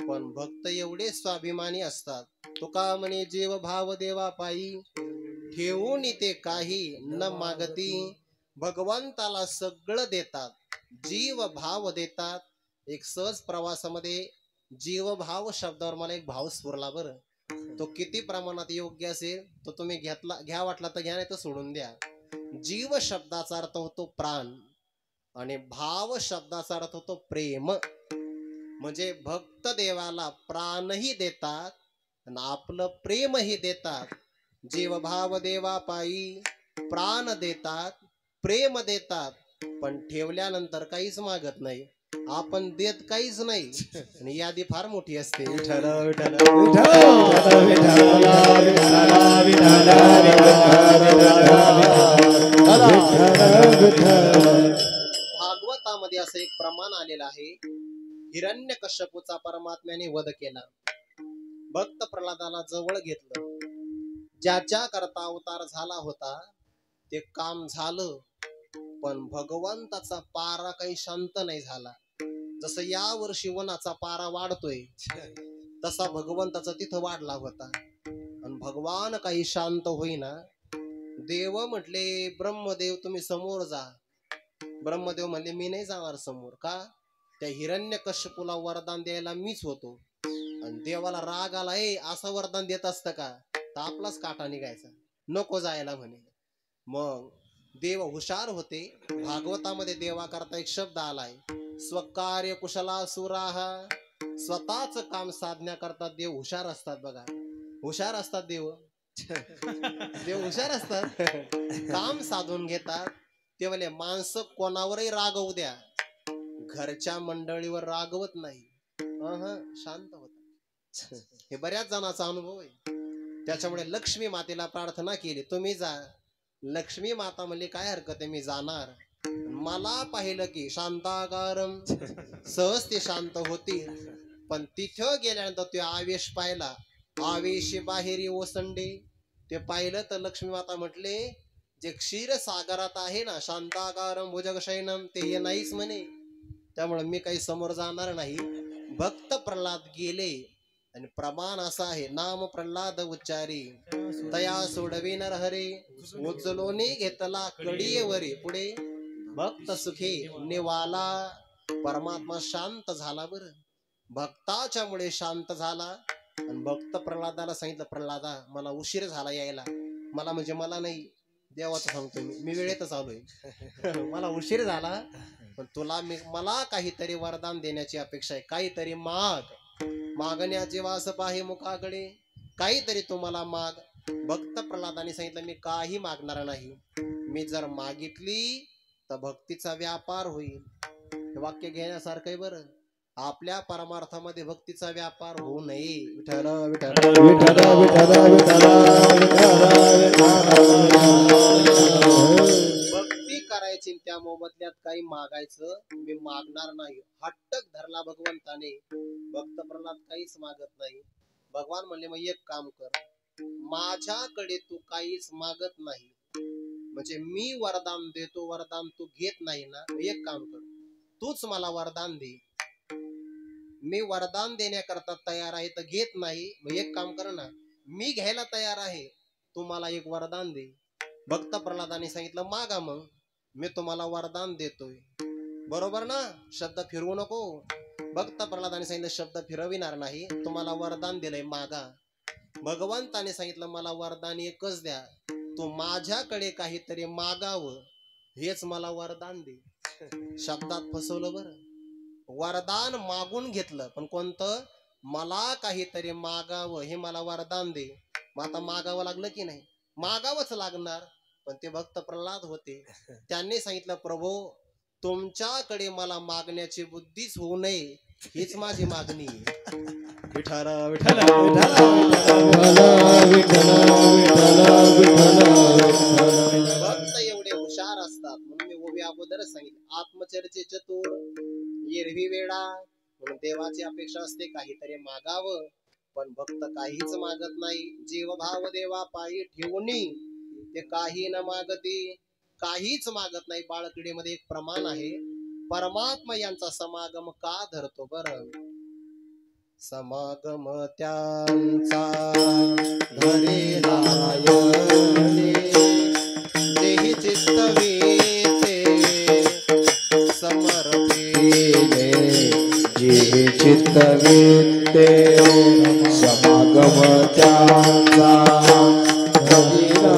पण भक्त एवढे स्वाभिमानी असतात. तुका म्हणे जीव भाव देवा पायी, ठेवून ते काही न मागती. भगवंताला सगळं देतात, जीव भाव देतात. एक सहज प्रवासामध्ये जीव भाव शब्दावर मला एक भाव स्फुरला बरं. तो किती प्रमाणात योग्य असेल तो तुम्ही घ्या वाटला तर घ्या, नाही तर सोडून द्या. जीव शब्दाचा अर्थ होतो प्राण आणि भाव शब्दाचा अर्थ होतो प्रेम. म्हणजे भक्त देवाला प्राणही देतात आणि आपलं प्रेमही देतात. जीव भाव देवा पायी, प्राण देतात, प्रेम देतात, पण ठेवल्यानंतर काहीच मागत नाही. आपण देत काहीच नाही आणि यादी फार मोठी असते. विठ्ठल विठ्ठल भागवतामध्ये असं एक प्रमाण आलेलं आहे. हिरण्यकश्यपूचा परमात्म्याने वध केला. भक्त प्रल्हादाला जवळ घेतलं. ज्याच्या करता अवतार झाला होता ते काम झालं, पण भगवंताचा पारा काही शांत नाही झाला. जसं या वर्षी वनाचा पारा वाढतोय तसा भगवंताचा तिथं वाढला होता आणि भगवान काही शांत होईना. देव म्हटले ब्रह्मदेव तुम्ही समोर जा. ब्रह्मदेव म्हणले मी नाही जाणार समोर. का? त्या हिरण्यकश्यपूला वरदान द्यायला मीच होतो. आणि देवाला राग आला, असं वरदान देत असतं का? तर आपलाच काटा निघायचा, नको जायला म्हणे. मग देव हुशार होते. भागवतामध्ये देवा करता एक शब्द आलाय, स्वकार्य कुशला सुराहा. स्वतःच काम साधण्याकरता देव हुशार असतात. बघा, हुशार असतात देव. देव हुशार असतात, काम साधून घेतात. ते म्हणले माणसं कोणावरही रागवू द्या, घरच्या मंडळीवर रागवत नाही, शांत होता. हे बऱ्याच जणांचा अनुभव आहे. त्याच्यामुळे लक्ष्मी मातेला प्रार्थना केली, तुम्ही जा. लक्ष्मी माता म्हणली काय हरकत आहे, मी जाणार. मला पाहिलं की शांताकारम, सहज ते शांत होतील. पण तिथं गेल्यानंतर ते आवेश पाहिला, आवेश बाहेरी ओसंडे. ते पाहिलं तर लक्ष्मी माता म्हटले जे क्षीर सागरात आहे ना, शांताकारम भुजगशयनम, ते हे नाहीच म्हणे. त्यामुळे मी काही समोर जाणार नाही. भक्त प्रल्हाद गेले आणि प्रमाण असं आहे, नाम प्रल्हाद उच्चारी तया सोडवी नरहरे, उचलोनी घेतला कडीवरी. पुढे भक्त सुखी निवाला. परमात्मा शांत झाला. बरं, भक्ताच्या मुळे शांत झाला. आणि भक्त प्रल्हादाला सांगितलं, प्रल्हादा मला उशीर झाला यायला. मला म्हणजे मला नाही, देवाचं सांगतोय मी वेळेतच आलोय. मला उशीर झाला, पण तुला मला काहीतरी वरदान देण्याची अपेक्षा आहे. काहीतरी माग. मागण्याचे वास पाहे मुखाकडे, काहीतरी तुम्हाला माग. भक्त प्रल्हादाने सांगितलं मी काही मागणार नाही. मी जर मागितली तर भक्तीचा व्यापार होईल. हे वाक्य घेण्यासारखं आहे. बरं, आपल्या परमार्थामध्ये भक्तीचा व्यापार होऊ नये. विठ्ठल विठ्ठल विठ्ठल विठ्ठल भक्ती करायची, त्या मोबदल्यात काही मागायचं मी मागणार नाही. हट्टक धरला भगवंताने. भक्त प्रल्हाद काहीच मागत नाही. भगवान म्हणले मग एक काम कर, माझ्याकडे तू काहीच मागत नाही, म्हणजे मी वरदान देतो, वरदान तू घेत नाही ना. एक काम कर, तूच मला वरदान दे. मी वरदान देण्याकरता तयार आहे तर घेत नाही. मग एक काम कर ना, मी घ्यायला तयार आहे, तू मला एक वरदान दे. भक्त प्रल्हादाने सांगितलं मागा, मग मी तुम्हाला वरदान देतोय. बरोबर ना, शब्द फिरवू नको. भक्त प्रल्हादाने सांगितलं शब्द फिरविणार नाही, तुम्हाला वरदान दिलंय मागा. भगवंताने सांगितलं मला वरदान एकच द्या, तू माझ्याकडे काहीतरी मागावं, हेच मला वरदान दे. शब्दात फसवलं बरं. वरदान मागून घेतलं, पण कोणतं? मला काहीतरी मागावं, हे मला वरदान दे. मग आता मागावं लागलं की नाही? मागावंच लागणार. पण ते भक्त प्रल्हाद होते, त्यांनी सांगितलं, प्रभू तुमच्याकडे मला मागण्याची बुद्धीच होऊ नये, हीच माझी मागणी आहे. विठ्ठल विठ्ठल भक्त एवढे हुशार असतात, म्हणून मी ओवी अगोदरच सांगितलं, आत्मचर्चे चतुर, एरवी वेळा, म्हणून देवाची अपेक्षा असते काहीतरी मागावं. पण भक्त काहीच मागत नाही. जीवभाव देवा पायी ठेवणी ते काही न मागते, काहीच मागत नाही. बाळकडीमध्ये एक प्रमाण आहे, परमात्मा यांचा समागम का धरतो बरं? समागम त्यांचा धरेला देहि चित्तवीते समर्पिले, जे चित्तवीते समागम त्यांचा धरिला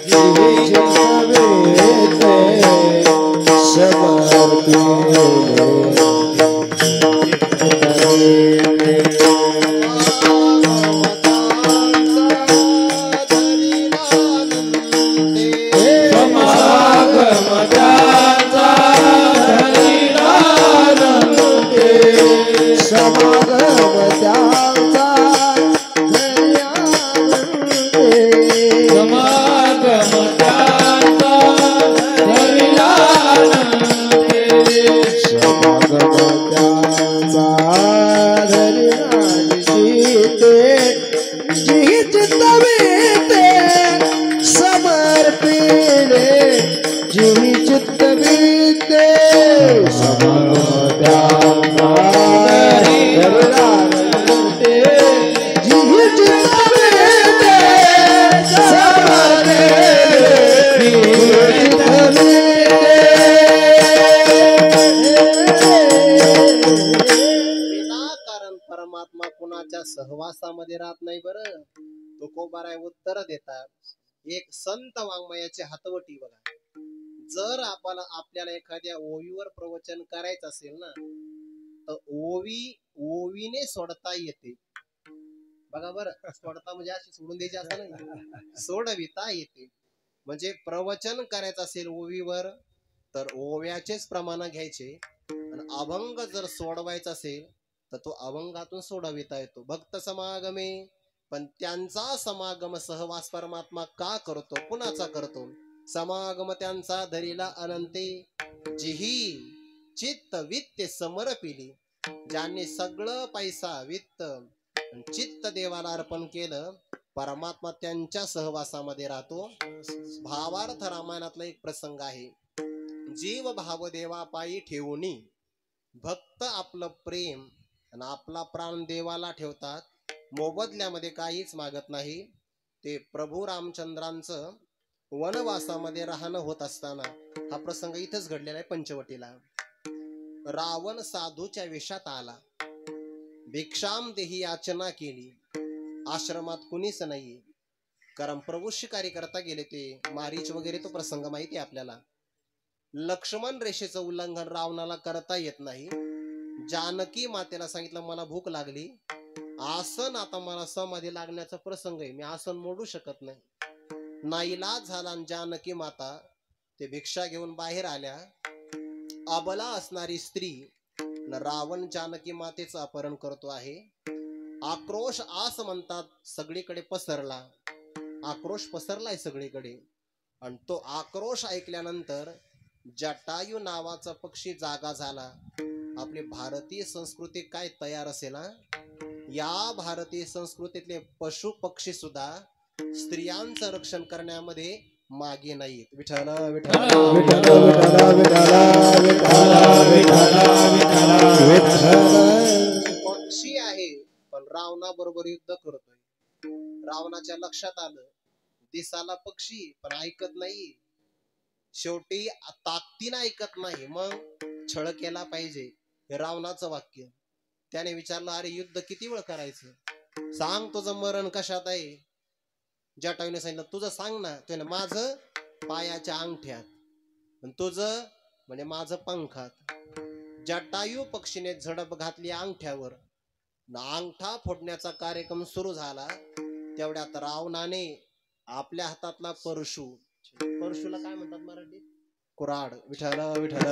जे चित्तवीते समर्पिले. सहवासामध्ये राहत नाही बरं. तुकोबाराय उत्तर देतात. एक संत वाङ्मयाची हातवटी बघा, जर आपल्याला एखाद्या ओवीवर प्रवचन करायचं असेल ना, तर ओवीने सोडता येते बघा बरं. सोडता म्हणजे अशी सोडून द्यायची असं नाही, सोडविता येते. म्हणजे प्रवचन करायचं असेल ओवीवर तर ओव्याचेच प्रमाण घ्यायचे, आणि अभंग जर सोडवायचा असेल तर तो अभंगातून सोडविता येतो. भक्त समागमे, पण त्यांचा समागम सहवास परमात्मा का करतो, कुणाचा करतो? समागम त्यांचा धरिला अनंते, जिही चित्त वित्त समर्पिली, ज्यांनी सगळं पैसा वित्त चित्त देवाला अर्पण केलं, परमात्मा त्यांच्या सहवासामध्ये राहतो. भावार्थ रामायणातला एक प्रसंग आहे, जीव भाव देवा पायी ठेवणी, भक्त आपलं प्रेम आणि आपला प्राण देवाला ठेवतात, मोबदल्यामध्ये काहीच मागत नाही. ते प्रभू रामचंद्रांचं वनवासामध्ये राहणं होत असताना हा प्रसंग इथंच घडलेला आहे पंचवटीला. रावण साधूच्या वेशात आला, भिक्षाम देही याचना केली, आश्रमात कुणीच नाही, कारण प्रभू शिकारी करता गेले ते मारीच वगैरे, तो प्रसंग माहिती आहे आपल्याला. लक्ष्मण रेषेचं उल्लंघन रावणाला करता येत नाही. जानकी मातेला सांगितलं मला भूक लागली, आसन आता मला समाधी लागण्याचा प्रसंग आहे, मी आसन मोडू शकत नाही. नाईलाज झाला, जानकी माता ते भिक्षा घेऊन बाहेर आल्या. अबला असणारी स्त्री, रावण जानकी मातेचं अपहरण करतो आहे. आक्रोश आस म्हणतात सगळीकडे पसरला, आक्रोश पसरलाय सगळीकडे. आणि तो आक्रोश ऐकल्यानंतर जटायू नावाचा पक्षी जागा झाला. आपली भारतीय संस्कृती काय तयार असेल ना, या भारतीय संस्कृतीतले पशु पक्षी सुद्धा स्त्रियांचं रक्षण करण्यामध्ये मागे नाहीत. विठ्ठल विठ्ठल पक्षी आहे, पण रावणा बरोबर युद्ध करतोय. रावणाच्या लक्षात आलं, दिसाला पक्षी पण ऐकत नाही, शेवटी ताकदीनं ऐकत नाही, मग छळ केला पाहिजे, हे रावणाचं वाक्य. त्याने विचारलं, अरे युद्ध किती वेळ करायचं, सांग तुझं मरण कशात आहे. जटायूने सांगितलं तुझं सांग ना. त्याने माझं पायाच्या अंगठ्यात. आणि तुझं म्हणजे माझं पंखात. जटायू पक्षीने झडप घातली अंगठ्यावर. अंगठा फोडण्याचा कार्यक्रम सुरू झाला. तेवढ्यात रावणाने आपल्या हातातला परशूला काय म्हणतात मराठीत? कुऱ्हाड. विठ्ठल विठ्ठल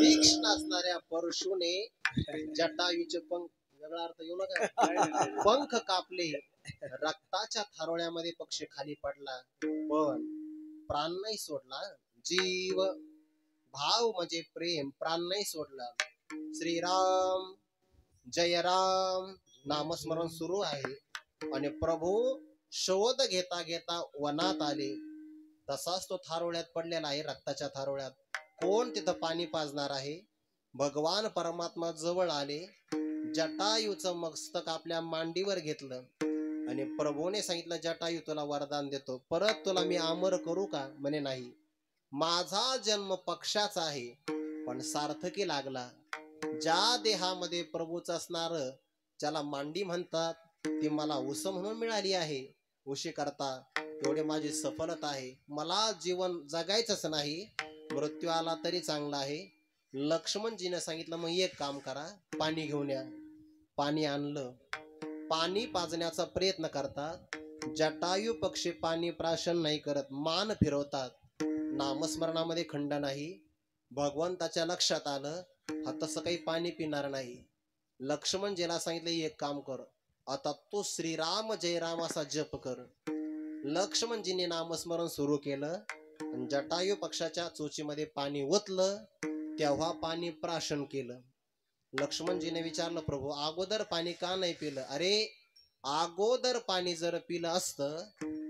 तीक्ष्ण असणाऱ्या परशूने जटायूचे पंख, वेगळा अर्थ येऊ नका, पंख कापले. रक्ताच्या थारोळ्यामध्ये पक्षी खाली पडला, पण प्राण नाही सोडला. जीव भाव म्हणजे प्रेम, प्राण नाही सोडला. श्रीराम जय राम नामस्मरण सुरू आहे. आणि प्रभू शोध घेता घेता वनात आले. तसाच तो थारोळ्यात पडलेला आहे, रक्ताच्या थारोळ्यात. कोण तिथं पाणी पाजणार आहे? भगवान परमात्मा जवळ आले. जटायूचं मस्तक आपल्या मांडीवर घेतलं आणि प्रभूने सांगितलं, जटायू तुला वरदान देतो, परत तुला मी अमर करू का? म्हणे नाही, माझा जन्म पक्षाचा आहे, पण सार्थकी लागला. ज्या देहामध्ये प्रभूच असणार, ज्याला मांडी म्हणतात, ती मला उस म्हणून मिळाली आहे. उशी करता एवढी माझी सफलता आहे. मला जीवन जगायचंच नाही, मृत्यू आला तरी चांगला आहे. लक्ष्मणजीने सांगितलं, मग एक काम करा, पाणी घेऊन या. पाणी आणलं. पाणी पाजण्याचा प्रयत्न करतात. जटायू पक्षी पाणी प्राशन नाही करत, मान फिरवतात. नामस्मरणामध्ये खंड नाही. भगवंताच्या लक्षात आलं, हा तसं काही पाणी पिणार नाही. लक्ष्मणजीला सांगितलं, एक काम कर, आता तू श्रीराम जय राम असा जप कर. लक्ष्मणजीने नामस्मरण सुरू केलं. जटायू पक्षाच्या चोचीमध्ये पाणी ओतलं, तेव्हा पाणी प्राशन केलं. लक्ष्मणजीने विचारलं, प्रभू अगोदर पाणी का नाही पिलं? अरे अगोदर पाणी जर पिलं असतं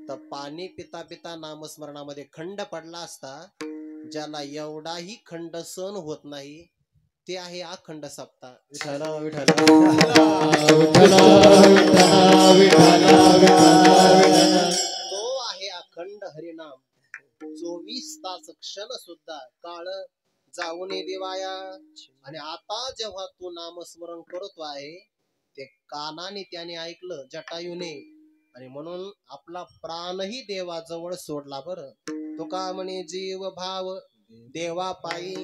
तर पाणी पिता पिता नामस्मरणामध्ये खंड पडला असता. ज्याला एवढाही खंड सहन होत नाही, ते आहे अखंड सप्ताह. विठ्ठल विठ्ठल तो आहे अखंड हरिनाम. 24 तास क्षण सुद्धा काळ जाऊ नये देवाया. आणि आता जेव्हा तू नामस्मरण करतो आहे, ते कानाने त्याने ऐकलं जटायूने, आणि म्हणून आपला प्राणही देवाजवळ सोडला. बरं तुका म्हणे, जीव भाव देवा पायी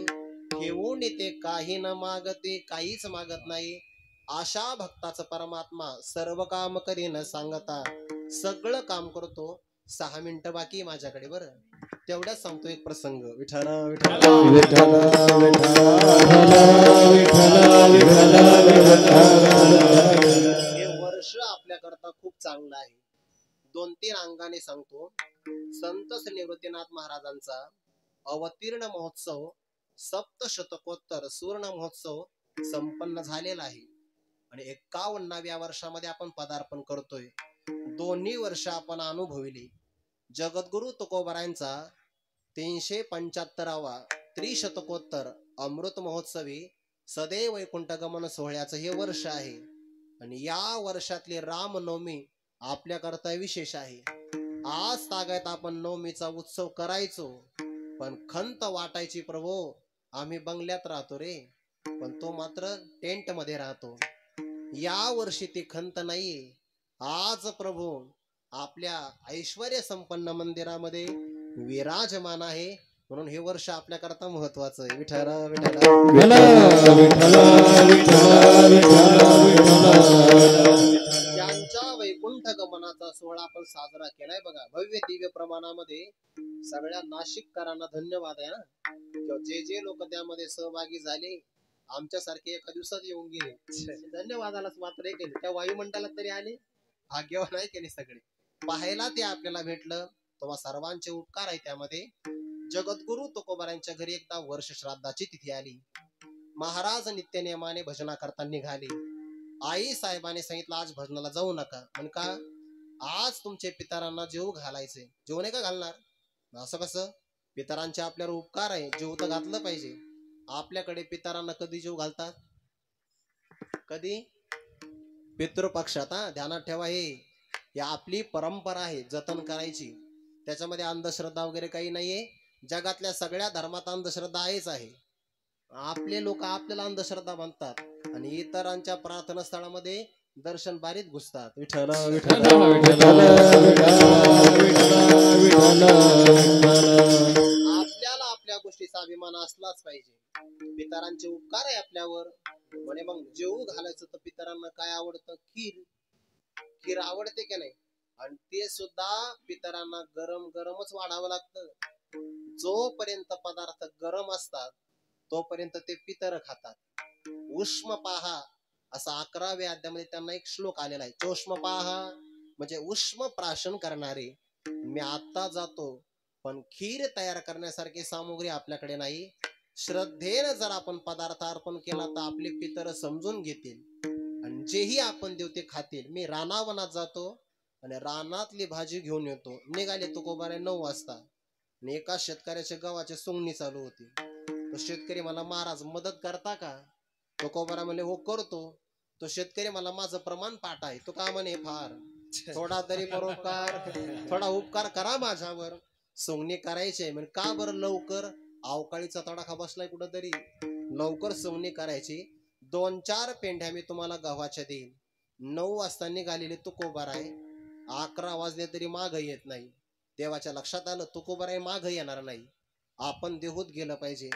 घेऊन ते काही न मागते, काहीच मागत नाही. अशा भक्ताचं परमात्मा सर्व काम करी न सांगता सगळं काम करतो. 6 मिनिटं बाकी माझ्याकडे, बरं तेवढ्याच सांगतो एक प्रसंग. विठ्ठल विठ्ठल हे वर्ष आपल्याकरता खूप चांगलं आहे. 2-3 अंगाने सांगतो. संत श्री निवृत्तीनाथ महाराजांचा अवतीर्ण महोत्सव, सप्तशतकोत्तर सुवर्ण महोत्सव संपन्न झालेला आहे. आणि 51व्या वर्षामध्ये आपण पदार्पण करतोय. दोन्ही वर्ष आपण अनुभवली. जगद्गुरु तुकोबारायांचा 375वा त्रिशतकोत्तर अमृत महोत्सवी सदैव वैकुंठ गमन सोहळ्याचं हे वर्ष आहे. आणि या वर्षातली रामनवमी आपल्याकरता विशेष आहे. आज तागायत आपण नवमीचा उत्सव करायचो, पण खंत वाटायची, प्रभू आम्ही बंगल्यात राहतो रे, पण तो मात्र टेंट मध्ये राहतो. या वर्षी ती खंत नाहीये. आज प्रभू आपल्या ऐश्वर्य संपन्न मंदिरामध्ये विराजमान आहे, म्हणून हे वर्ष आपल्याकरता महत्वाचं आहे. विठ्ठल विठ्ठल ज्यांच्या वैकुंठ गमनाचा सोहळा आपण साजरा केलाय बघा, भव्य दिव्य प्रमाणामध्ये, सगळ्या नाशिककरांना धन्यवाद आहे ना. जे जे लोक त्यामध्ये सहभागी झाले, आमच्यासारखे एका दिवसात येऊन गेले, धन्यवादालाच मात्र हे केले. त्या वायुमंडलात तरी आले, भाग्यवान आहे केले सगळे. पाहायला ते आपल्याला भेटलं, तेव्हा सर्वांचे उपकार आहे त्यामध्ये. जगद्गुरु तुकोबारायांच्या घरी एकदा वर्ष श्राद्धाची तिथी आली. महाराज नित्य नियमाने भजना करता निघाले. आई साहेबांनी सांगितलं, आज भजनाला जाऊ नका. म्हण का? आज तुमचे पितरांना जेवू घालायचे. जेवू नाही का घालणार? असं कसं? पितरांचे आपल्यावर उपकार आहे, जेवू तर घातलं पाहिजे. आपल्याकडे पितरांना कधी जेवू घालतात? कधी? पितृपक्षात. ध्यानात ठेवा, हे आपली परंपरा आहे, जतन करायची. त्याच्यामध्ये अंधश्रद्धा वगैरे काही नाहीये. जगातल्या सगळ्या धर्मात अंधश्रद्धा आहेच आहे. आपले लोक आपल्याला अंधश्रद्धा म्हणतात, आणि इतरांच्या प्रार्थना स्थळामध्ये दर्शन बारीत घुसतात. विठ्ठल विठ्ठल विठ्ठल विठ्ठल आपल्याला आपल्या गोष्टीचा अभिमान असलाच पाहिजे. पितरांचे उपकार आहे आपल्यावर. म्हणे मग जेवू घालायचं तर पितरांना काय आवडतं? खीर. खीर आवडते की नाही? आणि ते सुद्धा पितरांना गरम गरमच वाढावं लागतं. जोपर्यंत पदार्थ गरम असतात तोपर्यंत ते पितर खातात. उष्म पाहा असा 11व्या अध्यायामध्ये त्यांना एक श्लोक आलेला आहे. चोष्म पाहा म्हणजे उष्म प्राशन करणारे. मी आता जातो पण खीर तयार करण्यासारखी सामुग्री आपल्याकडे नाही. श्रद्धेनं जर आपण पदार्थ अर्पण केला तर आपले पितर समजून घेतील आणि जेही आपण देऊ ते खातील. मी रानावनात जातो आणि रानातली भाजी घेऊन येतो. निघाले तुकोबारे 9 वाजता आणि एका शेतकऱ्याच्या गव्हाची सोंगणी चालू होती. तो शेतकरी मला, महाराज मदत करता का? तुकोबारा म्हणले हो करतो. तो शेतकरी मला, माझं प्रमाण पाठ आहे. तो का म्हणे फार थोडा तरी परोपकार, थोडा उपकार करा माझ्यावर. सोंगणी करायची आहे. म्हणजे का बरं लवकर? अवकाळीचा तडाखा बसलाय कुठंतरी. लवकर सोंगणी करायची. 2-4 पेंढ्या मी तुम्हाला गव्हाच्या देईन. 9 वाजता निघालेले तुकोबारा आहे. 11 वाजले तरी माग येत नाही. देवाच्या लक्षात आलं तुकोबाराय माग येणार नाही. आपण देहूत गेलं पाहिजे.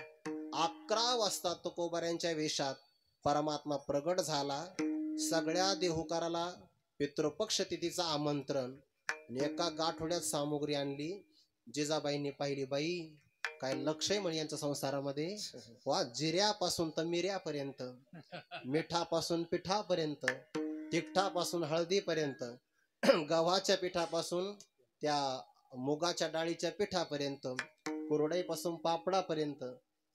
11 वाजता तुकोबाऱ्यांच्या वेशात परमात्मा प्रगट झाला. सगळ्या देहुकाराला पितृपक्ष तिथीचं आमंत्रण. एका गाठोड्यात सामुग्री आणली. जिजाबाईंनी पाहिली, बाई काय लक्ष आहे म्हणे यांच्या संसारामध्ये. वा, जिऱ्यापासून तर मिऱ्यापर्यंत, मिठापासून पिठापर्यंत, तिखटापासून हळदीपर्यंत, गव्हाच्या पिठापासून त्या मुगाच्या डाळीच्या पिठापर्यंत, कुरडईपासून पापडापर्यंत,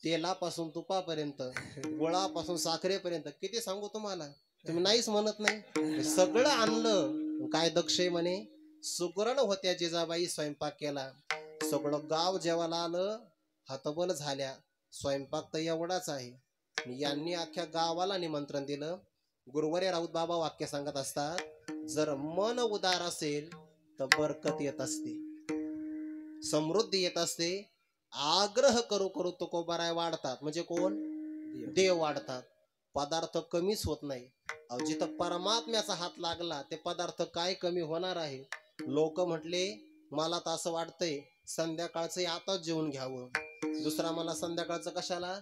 तेलापासून तुपापर्यंत, गुळापासून साखरेपर्यंत. किती सांगू तुम्हाला, तुम्ही नाहीच म्हणत नाही. सगळं आणलं. काय दक्ष म्हणे, सुगरण होत्या जिजाबाई, स्वयंपाक केला. सगळं गाव जेवायला आलं. हतबल झाल्या. स्वयंपाक तर एवढाच आहे. यांनी अख्ख्या गावाला निमंत्रण दिलं. गुरुवारी राऊत बाबा वाक्य सांगत असतात, जर मन उदार असेल तर बरकत येत असते, समृद्धी येत असते. आग्रह करू करू तुकोबाराय वाढतात. म्हणजे कोण? देव वाढतात. पदार्थ कमीच होत नाही. जिथं परमात्म्याचा हात लागला ते पदार्थ काय कमी होणार आहे? लोक म्हटले, मला तर असं वाटतंय संध्याकाळचं आताच जेवून घ्यावं. दुसरा मला, संध्याकाळचं कशाला?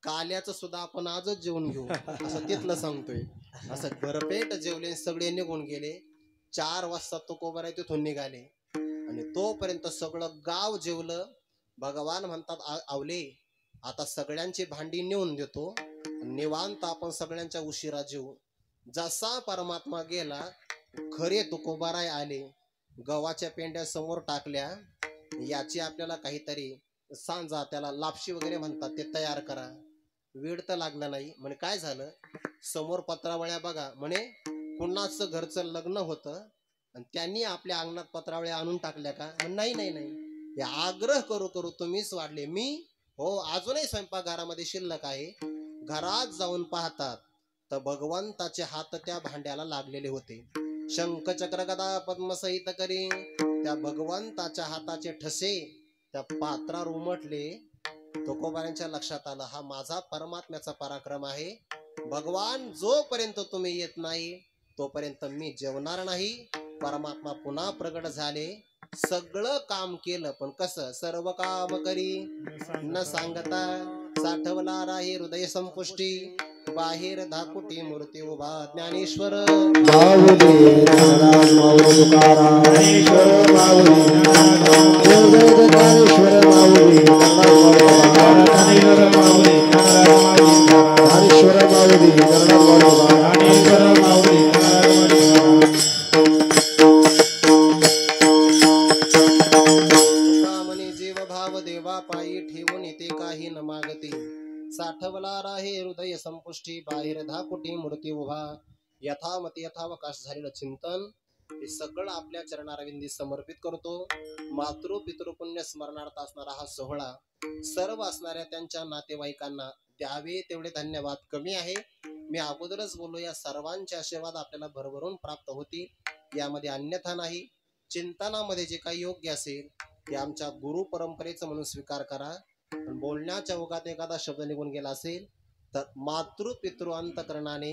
काल्याचं सुद्धा आपण आजच जेवून घेऊ, असं तिथलं सांगतोय. असं भरपेट जेवले. सगळे निघून गेले. 4 वाजता तुकोबाराय तिथून निघाले आणि तोपर्यंत सगळं गाव जेवलं. भगवान म्हणतात, आवले आता सगळ्यांची भांडी नेऊन देतो, निवांत आपण सगळ्यांच्या उशिरा जेवू. जसा परमात्मा गेला, खरे तुकोबाराय आले. गव्हाच्या पेंड्या समोर टाकल्या. याची आपल्याला काहीतरी सांजा, त्याला लापशी वगैरे म्हणतात, ते तयार करा. वेळ तर लागला नाही. म्हणे काय झालं? समोर पत्रावळ्या बघा. म्हणे कुणाचं घरचं लग्न होतं आणि त्यांनी आपल्या अंगणात पत्रावळ्या आणून टाकल्या का? नाही नाही नाही, हे आग्रह करू करू तुम्हीच वाढले. मी हो अजूनही स्वयंपाकघरामध्ये शिल्लक आहे. घरात जाऊन पाहतात तर भगवंताचे हात त्या भांड्याला लागलेले होते. शंख चक्र गदा पद्मसहित करी त्या भगवंताच्या हाताचे ठसे त्या पात्रावर उमटले. तुकोबारांच्या लक्षात आलं, हा माझा परमात्म्याचा पराक्रम आहे. भगवान जोपर्यंत तुम्ही येत नाही तोपर्यंत मी जेवणार नाही. परमात्मा पुन्हा प्रगट झाले. सगळं काम केलं, पण कसं? सर्व काम करी न सांगता, साठवला राही हृदय संपुष्टी, बाहेर धाकुटी मूर्ती उभा. ज्ञानेश्वर माऊली ज्ञानराज माऊली तुकाराम ज्ञानेश्वर माऊली ज्ञानेश्वर माऊली ज्ञानेश्वर माऊली ज्ञानेश्वर माऊली ज्ञानेश्वर माऊली म्हणे जीव भाव देवा पायी ठेवून येते काही न मागती, साठवला राहे हृदय संपुष्टी, बाहेर धाकुटी मूर्ती उभा. यथामती यथावकाश झालेलं चिंतन हे सगळं आपल्या चरणारविंदी समर्पित करतो. मातृ पितृ पुण्य स्मरणार्थ असणारा हा सोहळा सर्व असणाऱ्या त्यांच्या नातेवाईकांना द्यावे तेवढे धन्यवाद कमी आहे. मी अगोदरच बोललो, या सर्वांचे आशीर्वाद आपल्याला भरभरून प्राप्त होतील, यामध्ये अन्यथा नाही. चिंतनामध्ये जे काही योग्य असेल ते आमच्या गुरु परंपरेचं म्हणून स्वीकार करा. बोलण्याच्या ओघात एखादा शब्द निघून गेला असेल तर मातृ पितृ अंतकरणाने